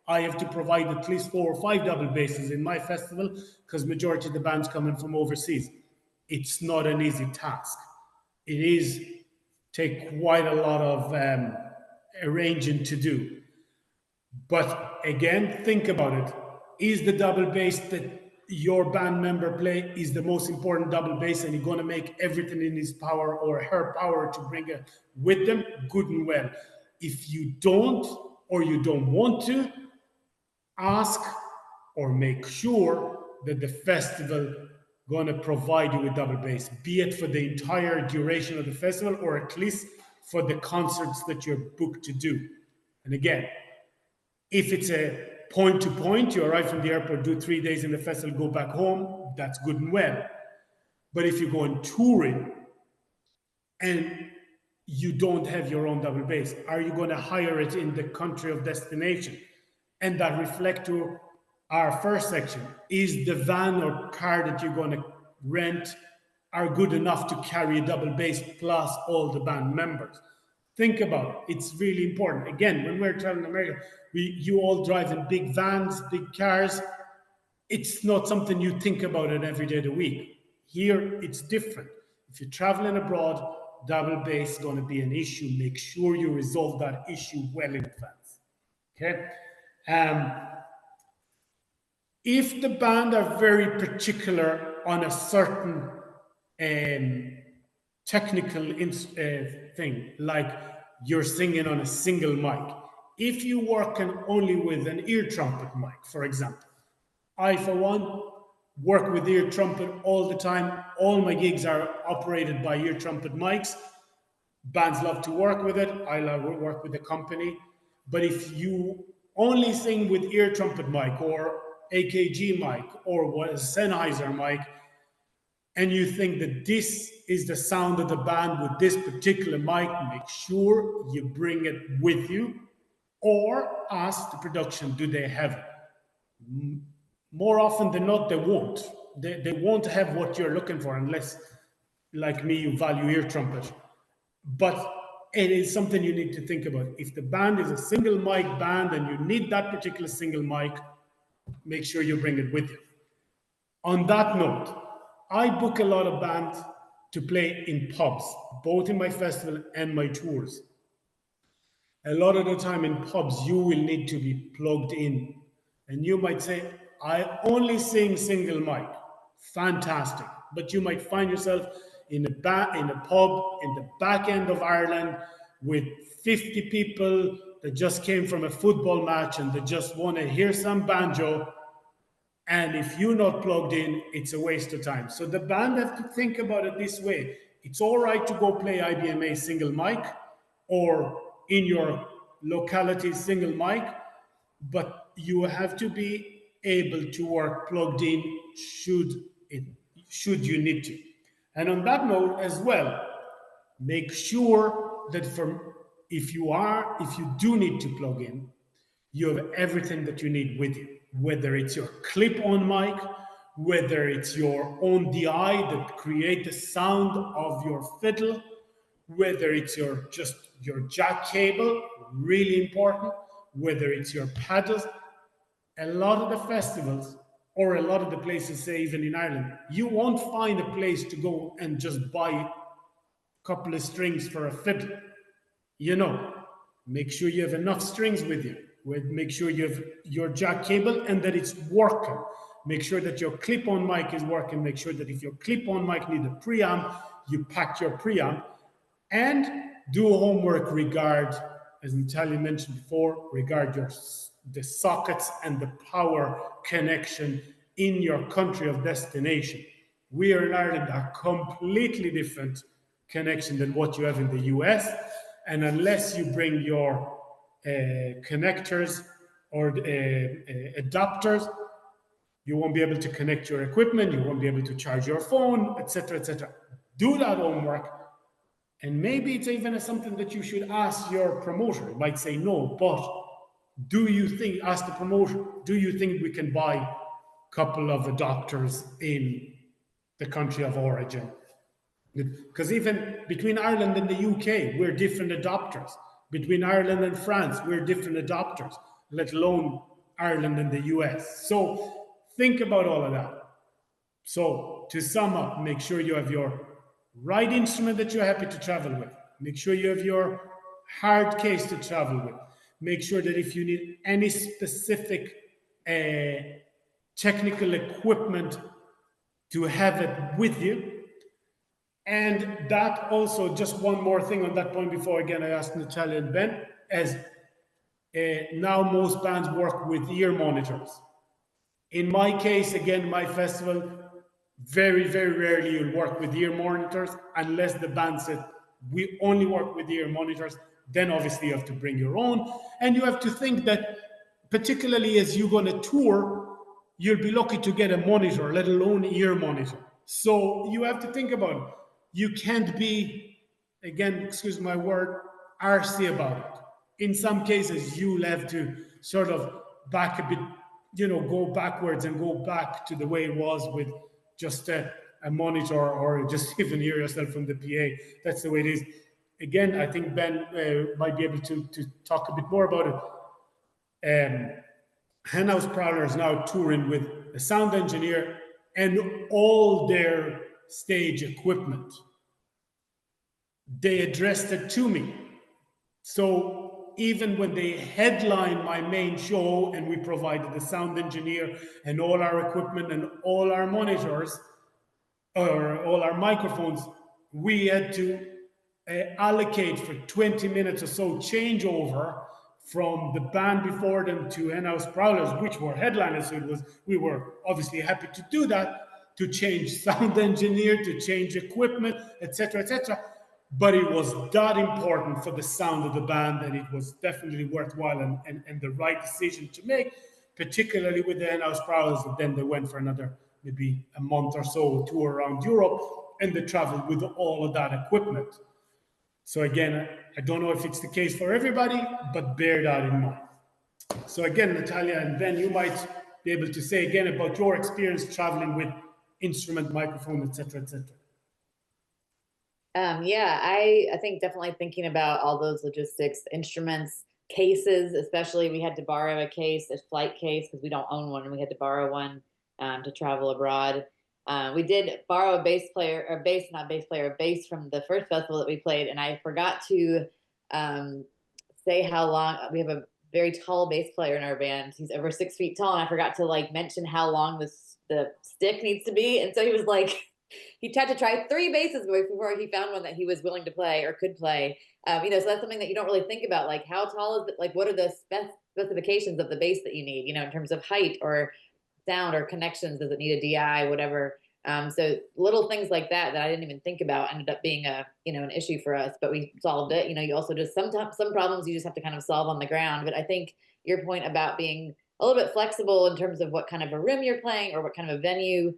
I have to provide at least 4 or 5 double basses in my festival because majority of the bands coming from overseas. It's not an easy task. It is take quite a lot of arranging to do. But again, think about it. Is the double bass that your band member play is the most important double bass, and you're going to make everything in his power or her power to bring it with them? Good and well. If you don't, or you don't want to, ask or make sure that the festival going to provide you with double bass, be it for the entire duration of the festival or at least for the concerts that you're booked to do. And again, if it's a point to point, you arrive from the airport, do 3 days in the festival, go back home, that's good and well. But if you go on touring and you don't have your own double bass, are you going to hire it in the country of destination? And that reflects to our first section. Is the van or car that you're going to rent are good enough to carry a double bass plus all the band members? Think about it. It's really important. Again, when we're traveling to America, you all drive in big vans, big cars. it's not something you think about it every day of the week. Here, it's different. If you're traveling abroad, double bass is going to be an issue. Make sure you resolve that issue well in advance. Okay? If the band are very particular on a certain technical thing, like you're singing on a single mic, if you working only with an ear trumpet mic, for example, I, for one, work with ear trumpet all the time. All my gigs are operated by ear trumpet mics. Bands love to work with it. I love to work with the company. But if you only sing with ear trumpet mic or AKG mic or what a Sennheiser mic, and you think that this is the sound of the band with this particular mic, make sure you bring it with you, or ask the production, do they have it? More often than not, they won't. They won't have what you're looking for unless, like me, you value ear trumpet. But it is something you need to think about. If the band is a single mic band and you need that particular single mic, make sure you bring it with you. On that note, I book a lot of bands to play in pubs, both in my festival and my tours. A lot of the time in pubs, you will need to be plugged in. And you might say, I only sing single mic. Fantastic. But you might find yourself in a pub in the back end of Ireland with 50 people that just came from a football match and they just want to hear some banjo. And if you're not plugged in, it's a waste of time. So the band have to think about it this way. It's all right to go play IBMA single mic or in your locality single mic, but you have to be able to work plugged in should you need to. And on that note as well, make sure that if you do need to plug in, you have everything that you need with you, whether it's your clip-on mic, whether it's your own DI that create the sound of your fiddle, whether it's your jack cable, really important, whether it's your paddles. A lot of the festivals or a lot of the places, say even in Ireland, you won't find a place to go and just buy a couple of strings for a fiddle. Make sure you have enough strings with you. Make sure you have your jack cable and that it's working. Make sure that your clip-on mic is working. Make sure that if your clip-on mic needs a preamp, you pack your preamp. And do homework as Natalya mentioned before, the sockets and the power connection in your country of destination. We are in Ireland a completely different connection than what you have in the US. And unless you bring your connectors or adapters, you won't be able to connect your equipment, you won't be able to charge your phone, etc., etc. Do that homework. And maybe it's even something that you should ask your promoter. You might say no, but ask the promoter, do you think we can buy a couple of adapters in the country of origin? Because even between Ireland and the UK, we're different adapters. Between Ireland and France, we're different adapters, let alone Ireland and the US. So think about all of that. So to sum up, make sure you have your right instrument that you're happy to travel with. Make sure you have your hard case to travel with. Make sure that if you need any specific technical equipment to have it with you. And that also, just one more thing on that point before again I ask Natalya and Ben, as now most bands work with ear monitors. In my case, again, my festival, very, very rarely you'll work with ear monitors unless the band said, we only work with ear monitors. Then obviously you have to bring your own. And you have to think that particularly as you're going to tour, you'll be lucky to get a monitor, let alone ear monitor. So you have to think about it. You can't be, again, excuse my word, arsy about it. In some cases, you'll have to sort of back a bit, go backwards and go back to the way it was with just a monitor or just even hear yourself from the PA. That's the way it is. Again, I think Ben might be able to talk a bit more about it. Henhouse Prowlers now touring with a sound engineer and all their stage equipment. They addressed it to me. So even when they headlined my main show and we provided the sound engineer and all our equipment and all our monitors or all our microphones, we had to allocate for 20 minutes or so changeover from the band before them to Henhouse Prowlers, which were headliners. So we were obviously happy to do that, to change sound engineer, to change equipment, etc., etc. But it was that important for the sound of the band, and it was definitely worthwhile and the right decision to make, particularly with the Henhouse Prowlers. And then they went for another maybe a month or so tour around Europe, and they traveled with all of that equipment. So again, I don't know if it's the case for everybody, but bear that in mind. So again, Natalya and Ben, you might be able to say again about your experience traveling with instrument, microphone, etc., etc. Yeah, I think definitely thinking about all those logistics, instruments, cases, especially we had to borrow a case, a flight case, because we don't own one, and we had to borrow one to travel abroad. We did borrow a bass player, or bass, not bass player, a bass from the first festival that we played, and I forgot to say how long. We have a very tall bass player in our band. He's over 6 feet tall, and I forgot to like mention how long the stick needs to be, and so he was like. He tried to try 3 basses before he found one that he was willing to play or could play. So that's something that you don't really think about. Like, how tall is it? Like, what are the specifications of the bass that you need? In terms of height or sound or connections. Does it need a DI? Whatever. So little things like that I didn't even think about ended up being an issue for us. But we solved it. You also just some problems you just have to kind of solve on the ground. But I think your point about being a little bit flexible in terms of what kind of a room you're playing or what kind of a venue.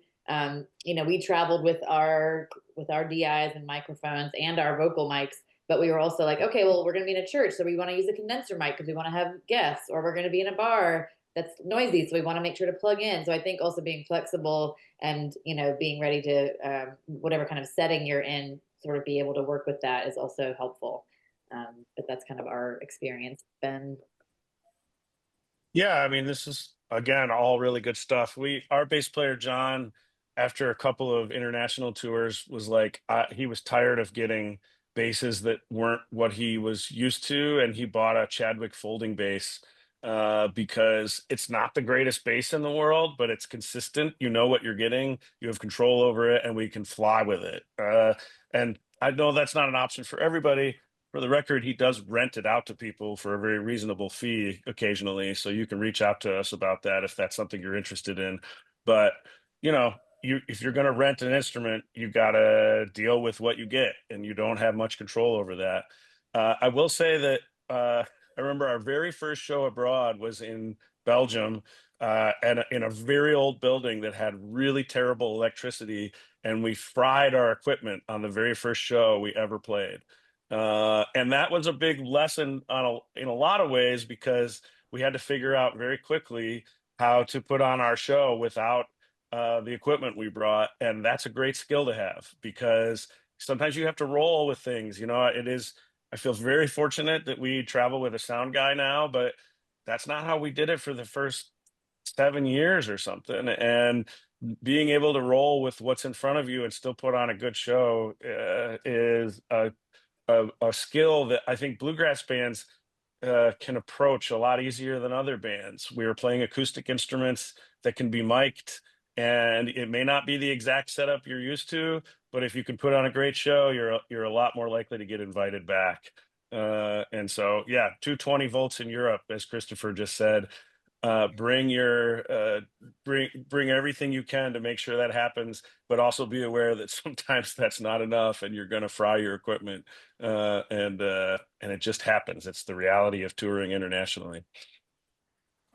We traveled with our DIs and microphones and our vocal mics, but we were also like, okay, well, we're going to be in a church, so we want to use a condenser mic because we want to have guests, or we're going to be in a bar that's noisy, so we want to make sure to plug in. So I think also being flexible and being ready to whatever kind of setting you're in, sort of be able to work with that is also helpful. But that's kind of our experience, Ben. Yeah, I mean, this is again all really good stuff. Our bass player John, after a couple of international tours, was like he was tired of getting basses that weren't what he was used to, and he bought a Chadwick folding bass because it's not the greatest bass in the world, but it's consistent. You know what you're getting, you have control over it, and we can fly with it. And I know that's not an option for everybody. For the record, he does rent it out to people for a very reasonable fee occasionally. So you can reach out to us about that if that's something you're interested in. But, if you're going to rent an instrument, you got to deal with what you get, and you don't have much control over that. I will say that I remember our very first show abroad was in Belgium, and in a very old building that had really terrible electricity, and we fried our equipment on the very first show we ever played. And that was a big lesson in a lot of ways, because we had to figure out very quickly how to put on our show without the equipment we brought. And that's a great skill to have, because sometimes you have to roll with things. I feel very fortunate that we travel with a sound guy now, but that's not how we did it for the first 7 years or something. And being able to roll with what's in front of you and still put on a good show is a skill that I think bluegrass bands can approach a lot easier than other bands. We were playing acoustic instruments that can be mic'd, and it may not be the exact setup you're used to, but if you can put on a great show, you're a lot more likely to get invited back. And so, yeah, 220 volts in Europe, as Christopher just said. Bring everything you can to make sure that happens, but also be aware that sometimes that's not enough, and you're going to fry your equipment, and it just happens. It's the reality of touring internationally.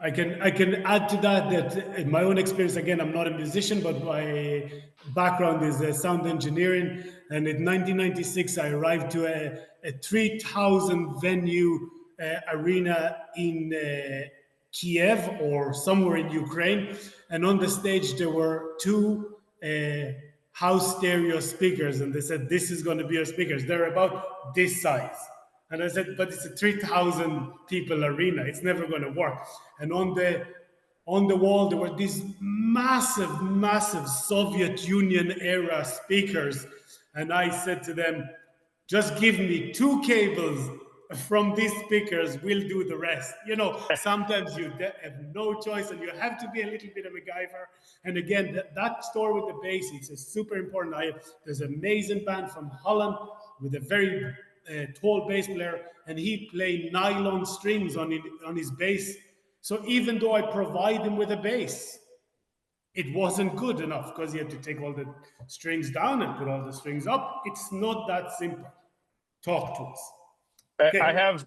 I can add to that in my own experience, again, I'm not a musician, but my background is sound engineering. And in 1996, I arrived to a 3,000 venue arena in Kiev or somewhere in Ukraine. And on the stage, there were 2 house stereo speakers. And they said, this is going to be your speakers. They're about this size. And I said, but it's a 3,000 people arena. It's never going to work. And on the on the wall, there were these massive, massive Soviet Union era speakers. And I said to them, just give me 2 cables from these speakers, we'll do the rest. You know, sometimes you have no choice and you have to be a little bit of a MacGyver. And again, that story with the basics is super important. There's an amazing band from Holland with a very tall bass player, and he played nylon strings on his bass. So even though I provide him with a bass, it wasn't good enough because he had to take all the strings down and put all the strings up. It's not that simple. Talk to us. Okay. I have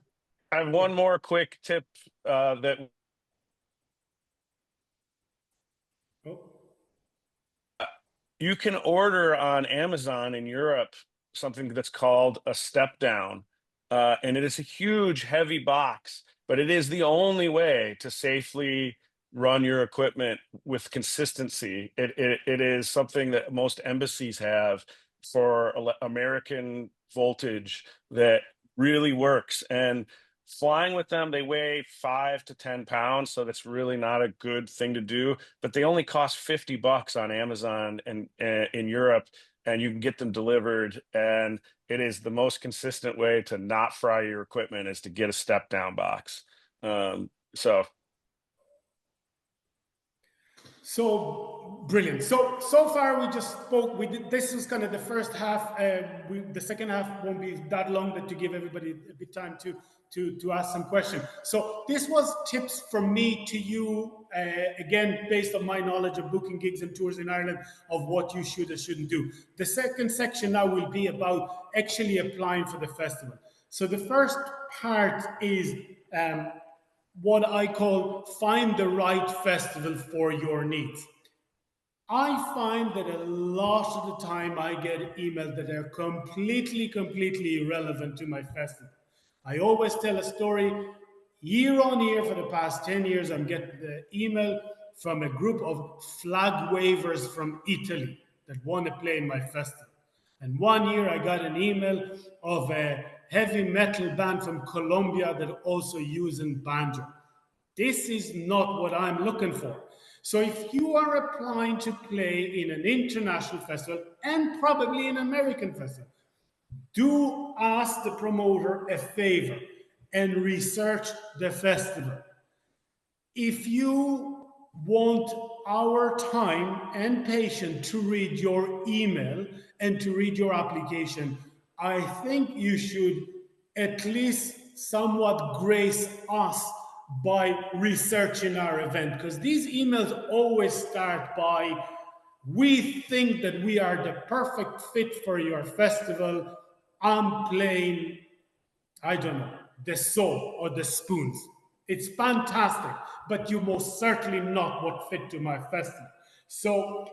one more quick tip that you can order on Amazon in Europe something that's called a step down, and it is a huge, heavy box, but it is the only way to safely run your equipment with consistency. It is something that most embassies have for American voltage that really works. And flying with them, they weigh 5 to 10 pounds, so that's really not a good thing to do. But they only cost $50 on Amazon and in Europe, and you can get them delivered. And it is the most consistent way to not fry your equipment is to get a step down box. So brilliant. So far we just spoke. This was kind of the first half. The second half won't be that long, but to give everybody a bit time to ask some questions. So this was tips from me to you, again, based on my knowledge of booking gigs and tours in Ireland, of what you should or shouldn't do. The second section now will be about actually applying for the festival. So the first part is what I call find the right festival for your needs. I find that a lot of the time I get emails that are completely irrelevant to my festival. I always tell a story. Year on year for the past 10 years, I'm getting the email from a group of flag wavers from Italy that want to play in my festival. And one year I got an email of a heavy metal band from Colombia that also using banjo. This is not what I'm looking for. So if you are applying to play in an international festival and probably an American festival, do ask the promoter a favor and research the festival. If you want our time and patience to read your email and to read your application, I think you should at least somewhat grace us by researching our event, because these emails always start by, we think that we are the perfect fit for your festival. I'm playing, I don't know, the soul or the spoons. It's fantastic, but you most certainly not what fit to my festival. So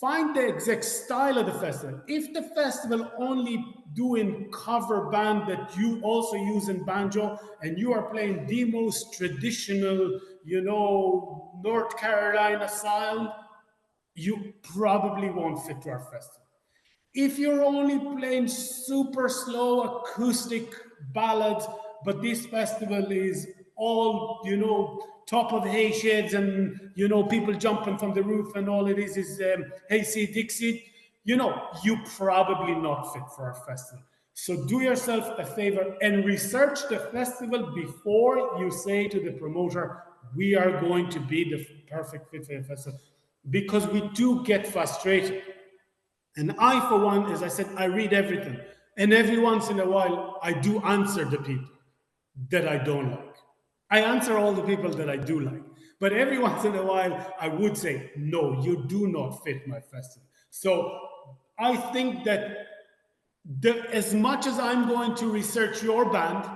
find the exact style of the festival. If the festival only doing cover band that you also use in banjo, and you are playing the most traditional, North Carolina sound, you probably won't fit to our festival. If you're only playing super slow acoustic ballads, but this festival is all, top of hay sheds and, people jumping from the roof, and all it is Hayseed Dixie, you probably not fit for our festival. So do yourself a favor and research the festival before you say to the promoter, we are going to be the perfect fit for your festival, because we do get frustrated. And I, for one, as I said, I read everything. And every once in a while, I do answer the people that I don't like. I answer all the people that I do like. But every once in a while, I would say, no, you do not fit my festival. So I think that as much as I'm going to research your band,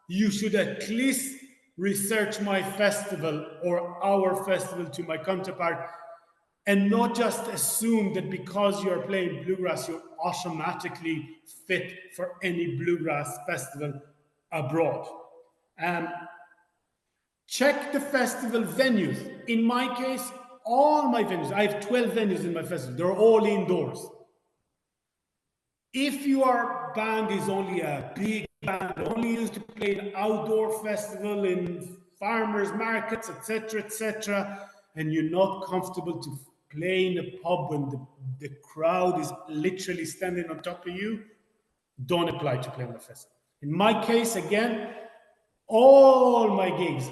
you should at least research my festival or our festival to my counterpart, and not just assume that because you're playing bluegrass, you're automatically fit for any bluegrass festival abroad. Check the festival venues. In my case, all my venues, I have 12 venues in my festival. They're all indoors. If your band is only a big band, only used to play an outdoor festival in farmers markets, etc., and you're not comfortable to play in a pub when the crowd is literally standing on top of you, don't apply to play on the festival. In my case, again, all my gigs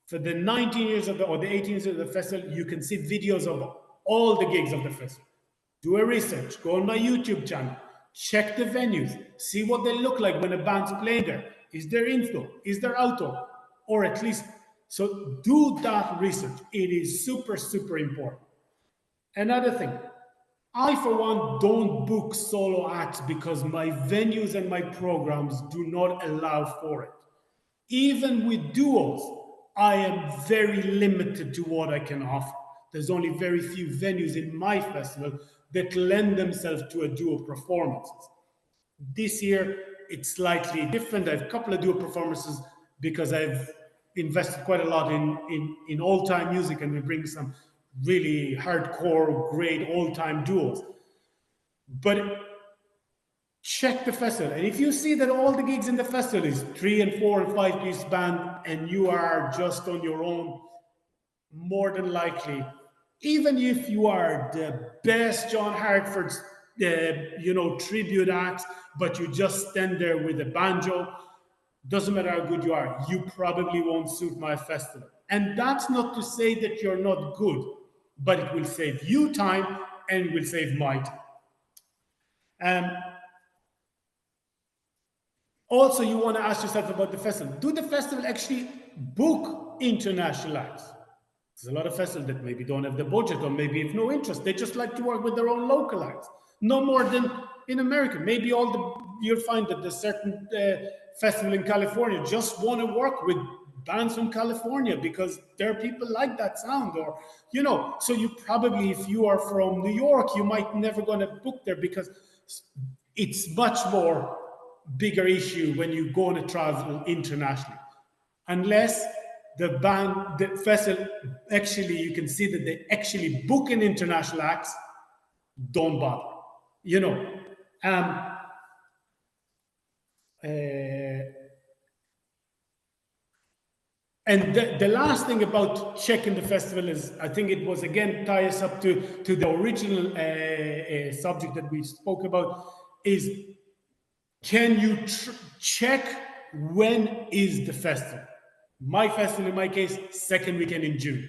for the 19 years of or the 18 years of the festival, you can see videos of all the gigs of the festival. Do a research, go on my YouTube channel, check the venues, see what they look like when a band's playing there. Is there indoor? Is there outdoor? Or at least, so do that research. It is super, super important. Another thing, I, for one, don't book solo acts because my venues and my programs do not allow for it. Even with duos, I am very limited to what I can offer. There's only very few venues in my festival that lend themselves to a duo performances. This year, it's slightly different. I have a couple of duo performances because I've invested quite a lot in old-time music, and we bring some really hardcore, great old-time duos. But check the festival. And if you see that all the gigs in the festival is 3 and 4 and 5 piece band and you are just on your own, more than likely, even if you are the best John Hartford's tribute acts, but you just stand there with a banjo, doesn't matter how good you are, you probably won't suit my festival. And that's not to say that you're not good, but it will save you time and will save my time. Also, you want to ask yourself about the festival. Do the festival actually book international acts? There's a lot of festivals that maybe don't have the budget or maybe have no interest. They just like to work with their own local acts. No more than in America. Maybe you'll find that there's certain festival in California just want to work with bands from California because there are people like that sound, or, so you probably, if you are from New York, you might never gonna book there because it's much more bigger issue when you go on a travel internationally. Unless the festival, actually, you can see that they actually book in international acts, don't bother, And the last thing about checking the festival is, I think it was, again, tie us up to the original subject that we spoke about, is can you check when is the festival? My festival, in my case, second weekend in June.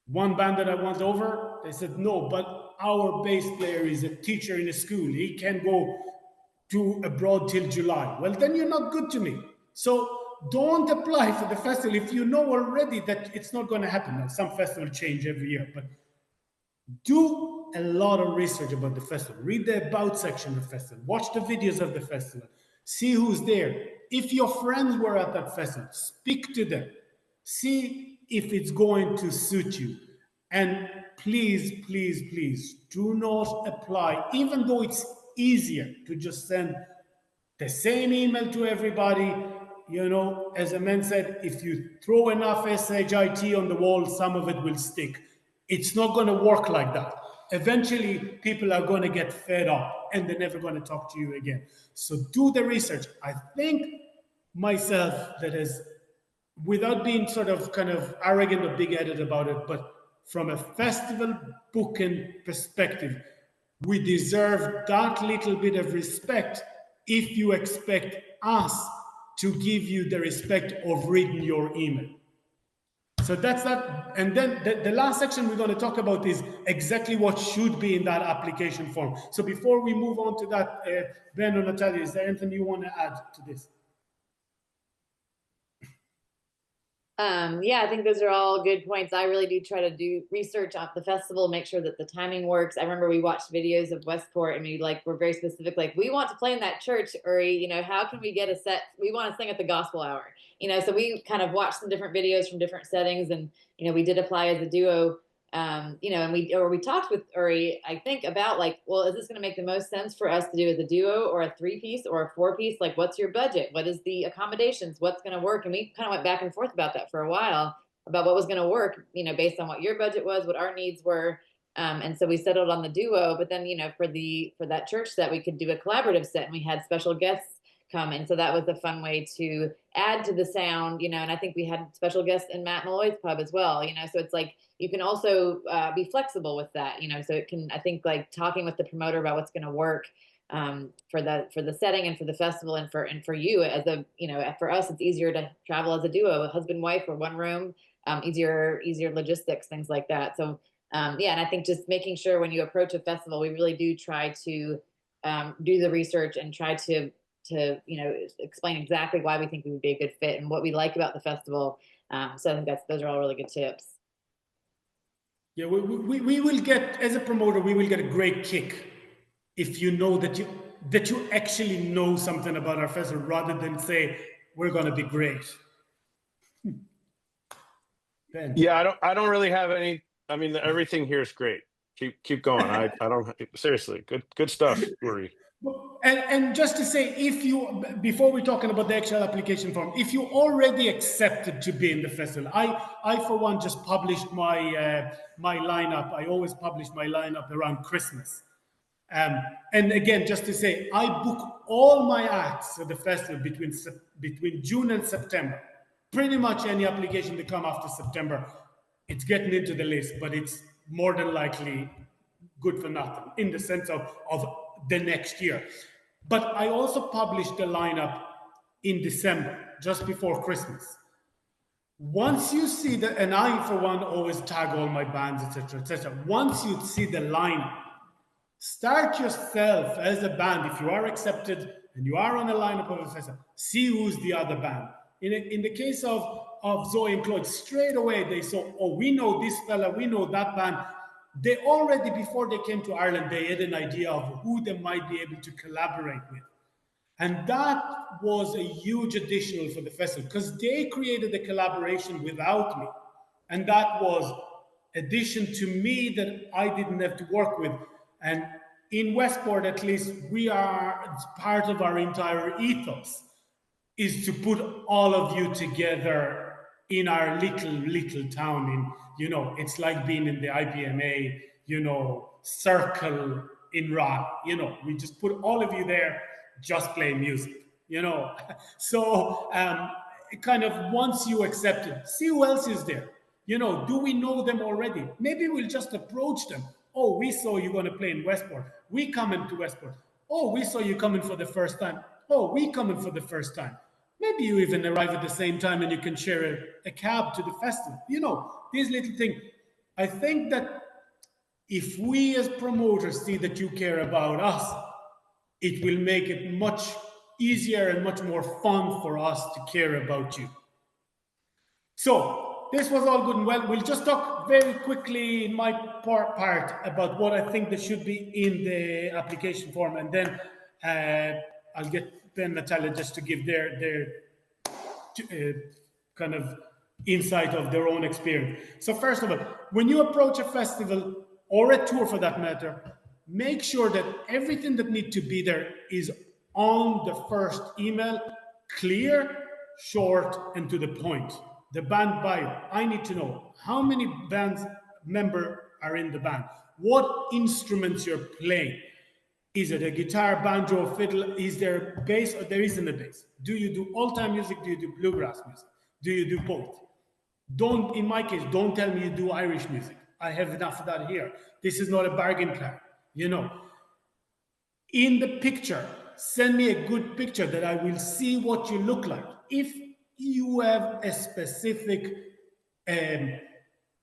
One band that I want over, they said, no, but our bass player is a teacher in a school. He can go to abroad till July. Well, then you're not good to me. So don't apply for the festival if you know already that it's not going to happen. Now, some festivals change every year, but do a lot of research about the festival. Read the about section of the festival. Watch the videos of the festival. See who's there. If your friends were at that festival, speak to them. See if it's going to suit you. And please, please, please do not apply, even though it's easier to just send the same email to everybody. As a man said, if you throw enough SHIT on the wall, some of it will stick. It's not going to work like that. Eventually, people are going to get fed up and they're never going to talk to you again. So do the research. I think myself, that is, without being sort of kind of arrogant or big-headed about it, but from a festival booking perspective, we deserve that little bit of respect if you expect us to give you the respect of reading your email. So that's that. And then the last section we're going to talk about is exactly what should be in that application form. So before we move on to that, Ben or Natalya, is there anything you want to add to this? Yeah, I think those are all good points. I really do try to do research on the festival, make sure that the timing works. I remember we watched videos of Westport and we're very specific, like, we want to play in that church, Uri, how can we get a set? We want to sing at the gospel hour, so we kind of watched some different videos from different settings, and, we did apply as a duo, and we talked with Uri, I think, about like, well, is this going to make the most sense for us to do as a duo or a 3-piece or a 4-piece? Like, what's your budget? What is the accommodations? What's going to work? And we kind of went back and forth about that for a while, about what was going to work, based on what your budget was, what our needs were. And so we settled on the duo, but then, for that church set, we could do a collaborative set, and we had special guests come in. So that was a fun way to add to the sound, and I think we had special guests in Matt Malloy's pub as well, so it's like, you can also be flexible with that, you know, so it can, I think, like talking with the promoter about what's going to work for the setting and for the festival and for you as a, you know, for us, it's easier to travel as a duo, a husband, wife, or one room, easier logistics, things like that. So yeah, and I think just making sure when you approach a festival, we really do try to do the research and try to you know, explain exactly why we think we would be a good fit and what we like about the festival. So I think those are all really good tips. Yeah, we will get, as a promoter, we will get a great kick if you know that you actually know something about our festival rather than say we're going to be great. Ben. Yeah, I don't really have any. I mean, everything here is great. Keep going. I don't, seriously, good stuff, Uri. And just to say, if you, before we're talking about the actual application form, if you already accepted to be in the festival, I for one just published my my lineup. I always publish my lineup around Christmas. And again, just to say, I book all my acts for the festival between June and September. Pretty much any application that come after September, it's getting into the list, but it's more than likely good for nothing in the sense of the next year. But I also published the lineup in December, just before Christmas. Once you see that, and I, for one, always tag all my bands, etc., etc. Once you see the lineup, start yourself as a band, if you are accepted and you are on a lineup of a festival, see who's the other band. In the case of Zoe and Cloyd, straight away they saw, oh, we know this fella, we know that band. They already, before they came to Ireland, they had an idea of who they might be able to collaborate with. And that was a huge additional for the festival because they created a collaboration without me. And that was addition to me that I didn't have to work with. And in Westport, at least, it's part of our entire ethos is to put all of you together in our little town. In, you know, it's like being in the IBMA, you know, circle in rock. You know, we just put all of you there, just play music. You know, so kind of once you accept it, see who else is there. You know, do we know them already? Maybe we'll just approach them. Oh, we saw you going to play in Westport. We coming to Westport. Oh, we saw you coming for the first time. Oh, we coming for the first time. Maybe you even arrive at the same time and you can share a cab to the festival. You know, these little things. I think that if we as promoters see that you care about us, it will make it much easier and much more fun for us to care about you. So this was all good and well. We'll just talk very quickly in my part about what I think that should be in the application form, and then I'll get Ben, Natalya, just to give their kind of insight of their own experience. So first of all, when you approach a festival or a tour for that matter, make sure that everything that needs to be there is on the first email, clear, short, and to the point. The band bio, I need to know how many band members are in the band, what instruments you're playing. Is it a guitar, banjo, fiddle? Is there bass or there isn't a bass? Do you do all-time music? Do you do bluegrass music? Do you do both? Don't, in my case, don't tell me you do Irish music. I have enough of that here. This is not a bargain plan, you know. In the picture, send me a good picture that I will see what you look like. If you have a specific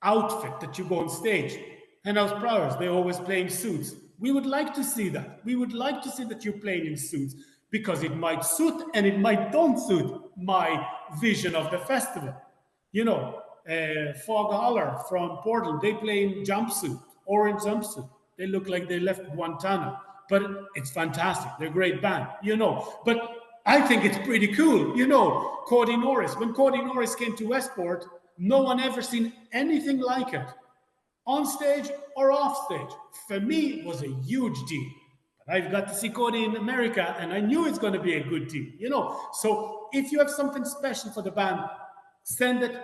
outfit that you go on stage, Henhouse Prowlers, they always play in suits. We would like to see that. We would like to see that you're playing in suits because it might suit and it might don't suit my vision of the festival. You know, Fog Holler from Portland, they play in jumpsuit, orange jumpsuit. They look like they left Guantanamo, but it's fantastic. They're a great band, you know. But I think it's pretty cool, you know. Cody Norris, when Cody Norris came to Westport, no one ever seen anything like it. On stage or off stage. For me, it was a huge deal. But I've got to see Cody in America, and I knew it's going to be a good deal, you know. So if you have something special for the band, send it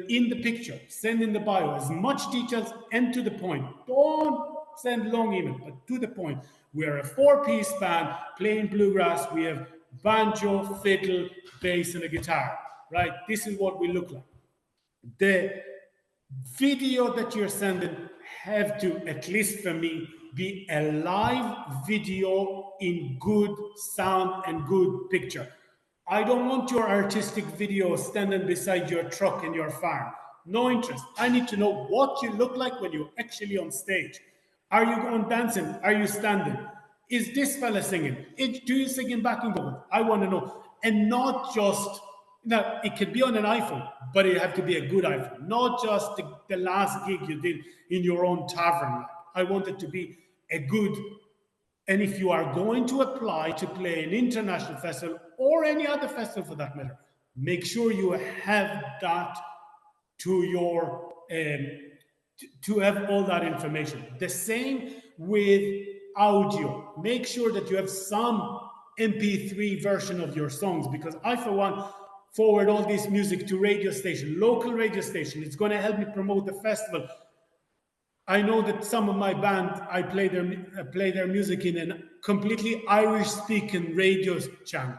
in the picture, send in the bio, as much details and to the point. Don't send long email, but to the point. We are a 4-piece band playing bluegrass. We have banjo, fiddle, bass, and a guitar, right? This is what we look like. video that you're sending have to, at least for me, be a live video in good sound and good picture. I don't want your artistic video standing beside your truck in your farm. No interest. I need to know what you look like when you're actually on stage. Are you going dancing? Are you standing? Is this fella singing? Do you sing in backing vocals? I want to know. And not just, now, it could be on an iPhone, but it have to be a good iPhone, not just the last gig you did in your own tavern. I want it to be a good, and if you are going to apply to play an international festival or any other festival for that matter, make sure you have that to your, to have all that information. The same with audio. Make sure that you have some MP3 version of your songs, because I, for one, forward all this music to radio station, local radio station. It's going to help me promote the festival. I know that some of my band, I play their music in a completely Irish-speaking radio channel,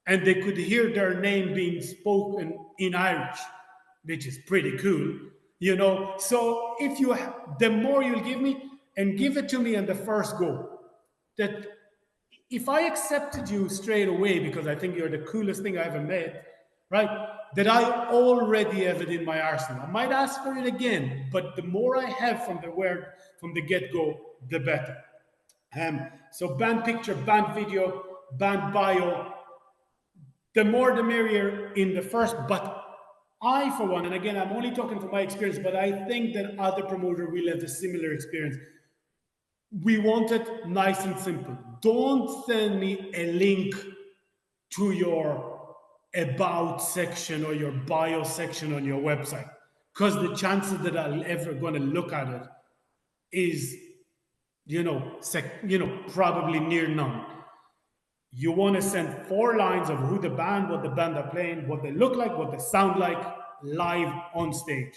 and they could hear their name being spoken in Irish, which is pretty cool, you know. So if you, the more you'll give me, and give it to me in the first go, that if I accepted you straight away because I think you're the coolest thing I ever met, right? That I already have it in my arsenal. I might ask for it again, but the more I have from the get-go, the better. So band picture, band video, band bio, the more the merrier in the first. But I, for one, and again, I'm only talking from my experience, but I think that other promoters will have a similar experience. We want it nice and simple. Don't send me a link to your about section or your bio section on your website, because the chances that I'm ever going to look at it is, probably near none. You want to send 4 lines of who the band, what the band are playing, what they look like, what they sound like live on stage.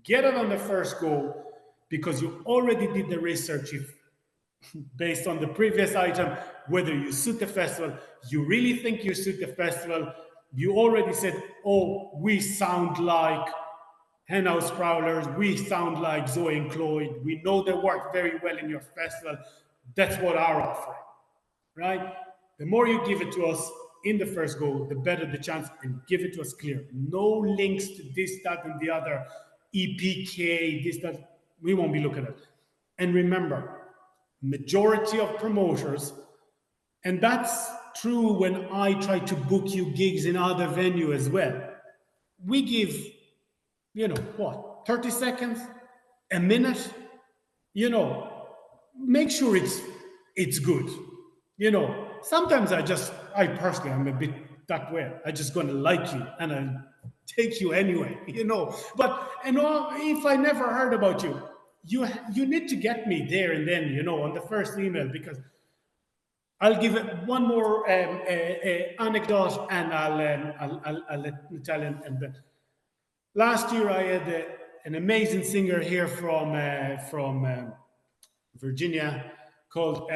Get it on the first go, because you already did the research. If based on the previous item, whether you suit the festival, you really think you suit the festival. You already said, oh, we sound like Henhouse Prowlers, we sound like Zoe Cloyd, we know they work very well in your festival. That's what our offering, right? The more you give it to us in the first go, the better the chance, and give it to us clear. No links to this, that, and the other, EPK, this, that. We won't be looking at it. And remember, majority of promoters, and that's true when I try to book you gigs in other venues as well. We give, 30 seconds, a minute, make sure it's good. Sometimes I personally, I'm a bit that way. I just gonna like you and I'll take you anyway, But, if I never heard about you, you need to get me there and then, on the first email, because I'll give it one more anecdote, and I'll let Natalya and Ben. Last year, I had an amazing singer here from Virginia called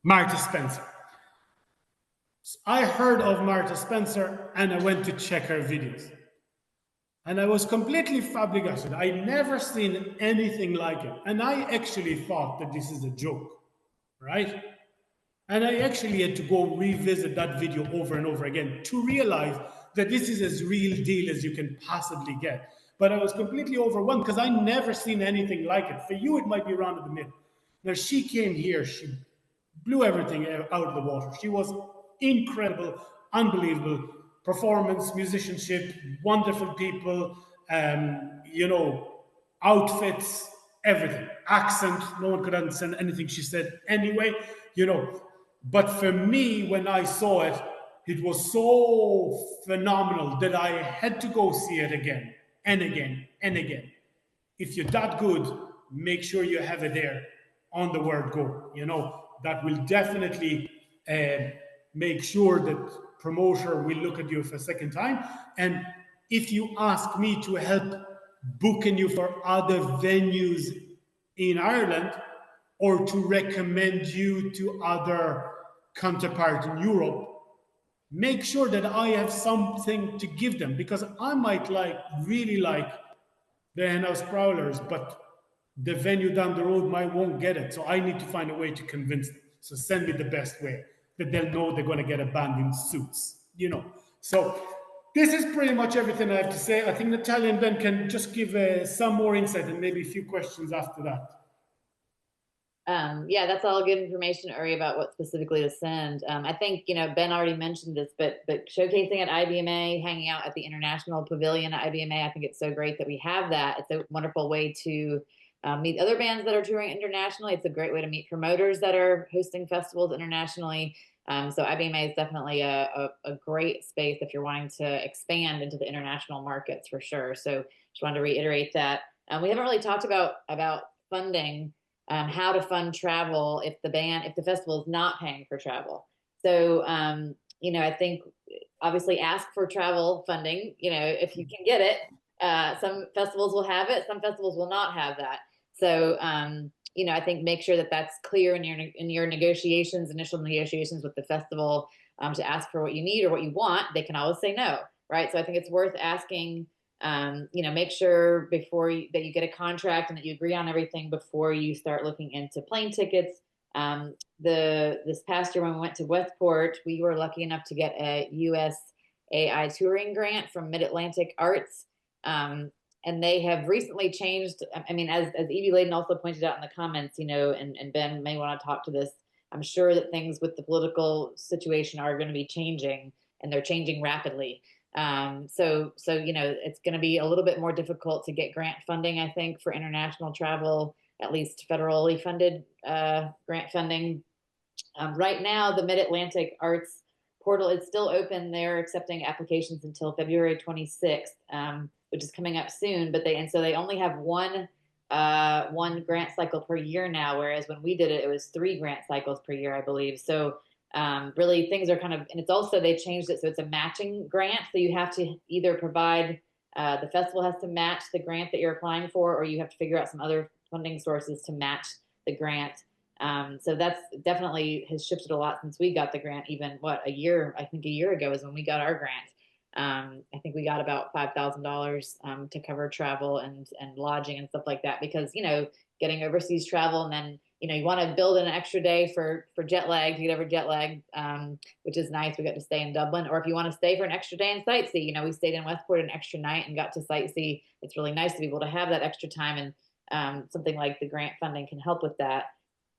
Martha Spencer. I heard of Martha Spencer, and I went to check her videos. And I was completely flabbergasted. I never seen anything like it. And I actually thought that this is a joke, right? And I actually had to go revisit that video over and over again to realize that this is as real deal as you can possibly get. But I was completely overwhelmed because I never seen anything like it. For you, it might be around in the mid. Now, she came here, she blew everything out of the water. She was incredible, unbelievable. Performance, musicianship, wonderful people, outfits, everything. Accent, no one could understand anything she said anyway, But for me, when I saw it, it was so phenomenal that I had to go see it again and again and again. If you're that good, make sure you have it there on the word go. That will definitely make sure that promoter will look at you for a second time. And if you ask me to help booking you for other venues in Ireland, or to recommend you to other counterparts in Europe, make sure that I have something to give them, because I might really like the Henhouse Prowlers, but the venue down the road might won't get it. So I need to find a way to convince them. So send me the best way that they'll know they're going to get a band in suits, you know. So this is pretty much everything I have to say. I think Natalya and Ben can just give some more insight and maybe a few questions after that. Yeah, that's all good information, Uri, about what specifically to send. I think, you know, Ben already mentioned this, but showcasing at IBMA, hanging out at the International Pavilion at IBMA, I think it's so great that we have that. It's a wonderful way to meet other bands that are touring internationally. It's a great way to meet promoters that are hosting festivals internationally. So IBMA is definitely a great space if you're wanting to expand into the international markets for sure. So just wanted to reiterate that. We haven't really talked about funding. How to fund travel if the festival is not paying for travel. So, you know, I think obviously ask for travel funding, you know, if you can get it. Some festivals will have it, some festivals will not have that. So, you know, I think make sure that that's clear in your negotiations, initial negotiations with the festival, to ask for what you need or what you want. They can always say no, right? So I think it's worth asking. You know, make sure that you get a contract and that you agree on everything before you start looking into plane tickets. This past year when we went to Westport, we were lucky enough to get a USAI touring grant from Mid-Atlantic Arts. And they have recently changed. I mean, as Evie Layden also pointed out in the comments, you know, and Ben may want to talk to this. I'm sure that things with the political situation are going to be changing, and they're changing rapidly. So you know, it's going to be a little bit more difficult to get grant funding, I think, for international travel, at least federally funded grant funding. Right now, the Mid-Atlantic Arts portal is still open. They're accepting applications until February 26th, which is coming up soon. But so they only have one grant cycle per year now, whereas when we did it, it was 3 grant cycles per year, I believe. So really things are kind of, and it's also, they changed it so it's a matching grant. So you have to either provide, the festival has to match the grant that you're applying for, or you have to figure out some other funding sources to match the grant. So that's definitely has shifted a lot since we got the grant. Even a year ago is when we got our grant. I think we got about $5,000 to cover travel and lodging and stuff like that, because, you know, getting overseas travel, and then, you know, you want to build an extra day for jet lag, to get over jet lag, which is nice. We got to stay in Dublin. Or if you want to stay for an extra day and sightsee, you know, we stayed in Westport an extra night and got to sightsee. It's really nice to be able to have that extra time, and something like the grant funding can help with that.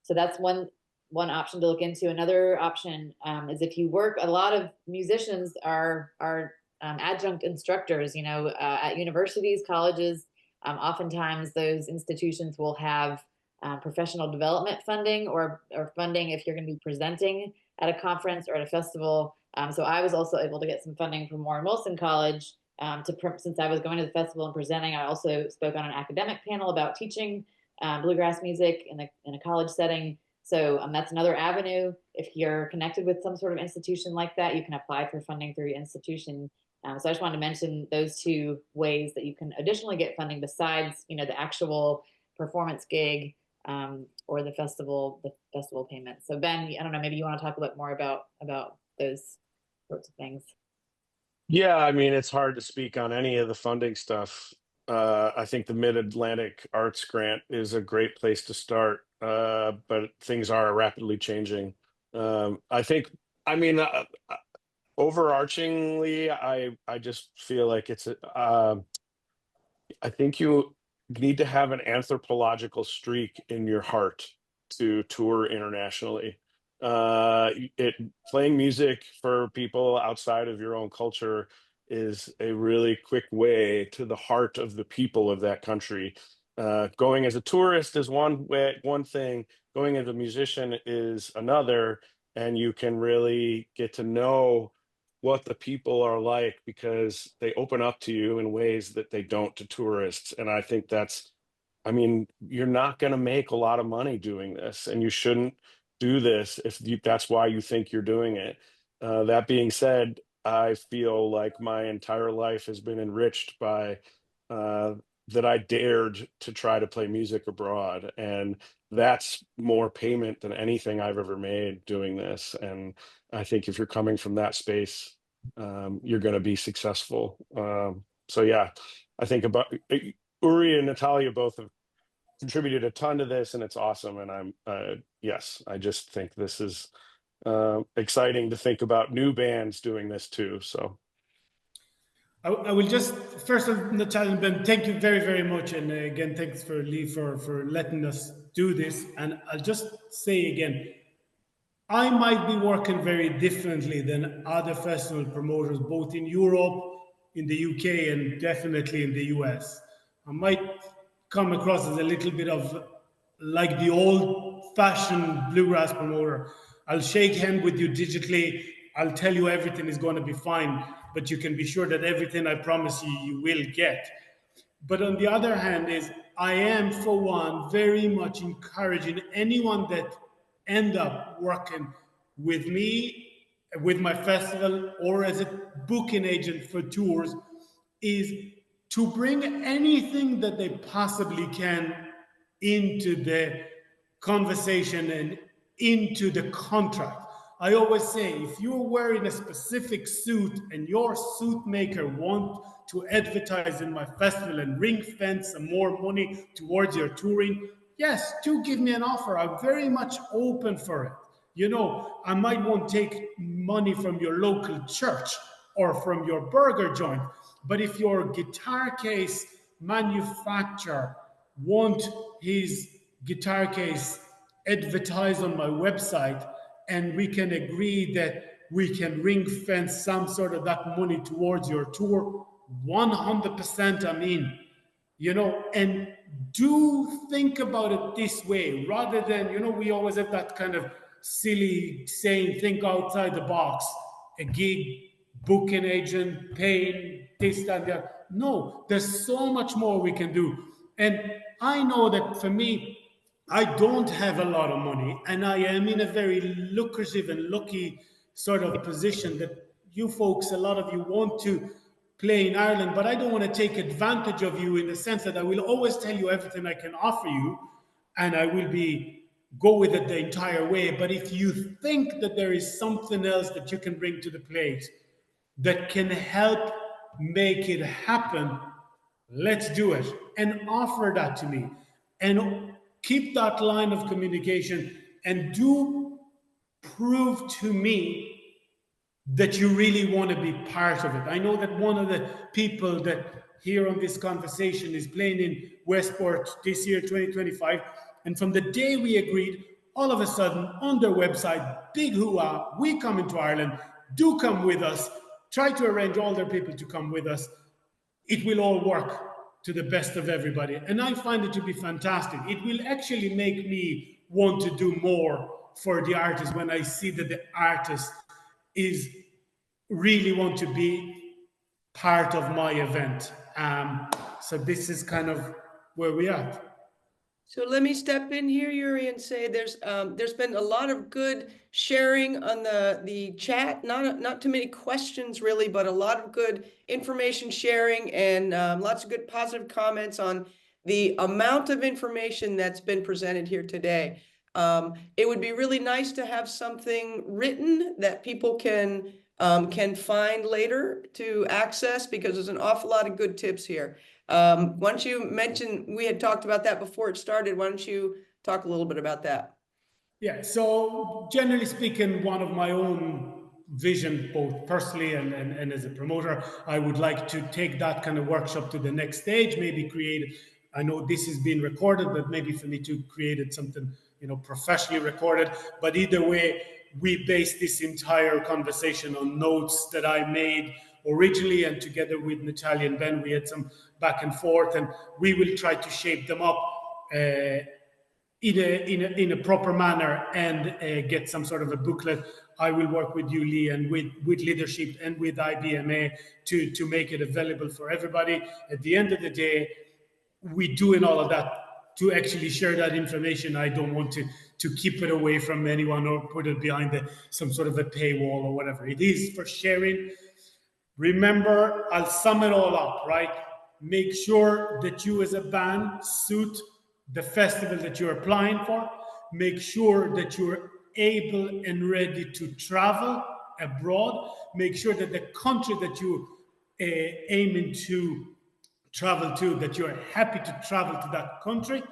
So that's one option to look into. Another option is if you work. A lot of musicians are adjunct instructors, you know, at universities, colleges. Oftentimes those institutions will have professional development funding or funding if you're going to be presenting at a conference or at a festival. So I was also able to get some funding from Warren Wilson College since I was going to the festival and presenting. I also spoke on an academic panel about teaching bluegrass music in a college setting. So that's another avenue. If you're connected with some sort of institution like that, you can apply for funding through your institution. So I just wanted to mention those 2 ways that you can additionally get funding besides, you know, the actual performance gig or the festival payment. So Ben, I don't know, maybe you want to talk a bit more about those sorts of things. Yeah, I mean, it's hard to speak on any of the funding stuff. I think the Mid-Atlantic Arts Grant is a great place to start, but things are rapidly changing. I think, I mean, overarchingly, I just feel like I think you need to have an anthropological streak in your heart to tour internationally. Playing music for people outside of your own culture is a really quick way to the heart of the people of that country. Going as a tourist is one thing. Going as a musician is another, and you can really get to know what the people are like because they open up to you in ways that they don't to tourists. And I think I mean, you're not going to make a lot of money doing this, and you shouldn't do this if that's why you think you're doing it. That being said, I feel like my entire life has been enriched by that I dared to try to play music abroad. And that's more payment than anything I've ever made doing this. And I think if you're coming from that space, you're going to be successful. So yeah, I think about Uri and Natalya both have contributed a ton to this, and it's awesome. And yes, I just think this is exciting to think about new bands doing this too. So I will just first of Natalya and Ben, thank you very, very much, and again, thanks for Lee for letting us do this. And I'll just say again, I might be working very differently than other festival promoters, both in Europe, in the UK, and definitely in the US. I might come across as a little bit of like the old-fashioned bluegrass promoter. I'll shake hands with you digitally. I'll tell you everything is going to be fine, but you can be sure that everything I promise you, you will get. But on the other hand is, I am, for one, very much encouraging anyone that end up working with me, with my festival, or as a booking agent for tours, is to bring anything that they possibly can into the conversation and into the contract. I always say, if you're wearing a specific suit and your suit maker wants to advertise in my festival and ring fence some more money towards your touring, yes, do give me an offer. I'm very much open for it. You know, I might want to take money from your local church or from your burger joint, but if your guitar case manufacturer want his guitar case advertised on my website, and we can agree that we can ring fence some sort of that money towards your tour, 100% I'm in, you know. And do think about it this way, rather than, you know, we always have that kind of silly saying, think outside the box, a gig, booking agent, paying, this, that, that. No, there's so much more we can do. And I know that for me, I don't have a lot of money, and I am in a very lucrative and lucky sort of position that you folks, a lot of you want to play in Ireland, but I don't want to take advantage of you in the sense that I will always tell you everything I can offer you, and I will go with it the entire way. But if you think that there is something else that you can bring to the plate that can help make it happen, let's do it, and offer that to me. And keep that line of communication, and do prove to me that you really want to be part of it. I know that one of the people that here on this conversation is playing in Westport this year, 2025. And from the day we agreed, all of a sudden on their website, big hoo-ah, we come into Ireland, do come with us, try to arrange all their people to come with us. It will all work to the best of everybody. And I find it to be fantastic. It will actually make me want to do more for the artist when I see that the artist is really want to be part of my event. So this is kind of where we are. So let me step in here, Uri, and say there's been a lot of good sharing on the chat. Not too many questions really, but a lot of good information sharing, and lots of good positive comments on the amount of information that's been presented here today. It would be really nice to have something written that people can find later to access, because there's an awful lot of good tips here. Why don't you mention, we had talked about that before it started. Why don't you talk a little bit about that? Yeah, so generally speaking, one of my own vision, both personally and as a promoter, I would like to take that kind of workshop to the next stage, maybe create, I know this is being recorded, but maybe for me to create it something, you know, professionally recorded. But either way, we base this entire conversation on notes that I made originally, and together with Natalya and Ben, we had some back and forth, and we will try to shape them up in a proper manner and get some sort of a booklet. I will work with you, Lee, and with leadership and with IBMA to make it available for everybody. At the end of the day, we doing all of that to actually share that information. I don't want to keep it away from anyone or put it behind some sort of a paywall or whatever. It is for sharing. Remember, I'll sum it all up, right? make sure that you as a band suit the festival that you're applying for. Make sure that you're able and ready to travel abroad. Make sure that the country that you aiming to travel to, that you're happy to travel to that country,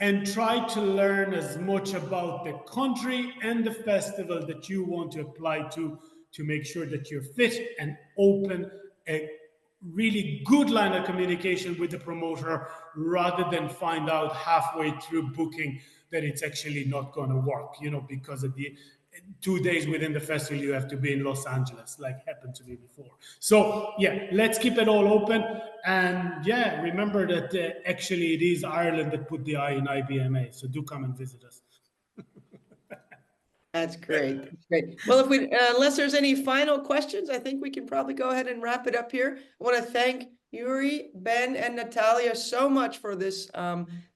and try to learn as much about the country and the festival that you want to apply to make sure that you're fit and open, a really good line of communication with the promoter, rather than find out halfway through booking that it's actually not going to work, you know, because of the 2 days within the festival you have to be in Los Angeles, like happened to me before. So yeah, let's keep it all open. And yeah, remember that actually it is Ireland that put the I in IBMA, so do come and visit us. That's great. That's great. Well, if we, unless there's any final questions, I think we can probably go ahead and wrap it up here. I want to thank Uri, Ben, and Natalya so much for this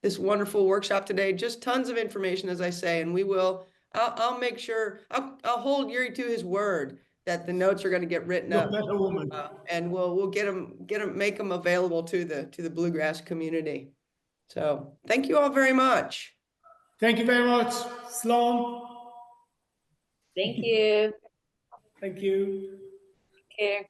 this wonderful workshop today. Just tons of information, as I say, and we will. I'll make sure I'll hold Uri to his word that the notes are going to get written up, Better woman. and we'll get them make them available to the bluegrass community. So thank you all very much. Thank you very much, Sloan. Thank you. Thank you. Take care.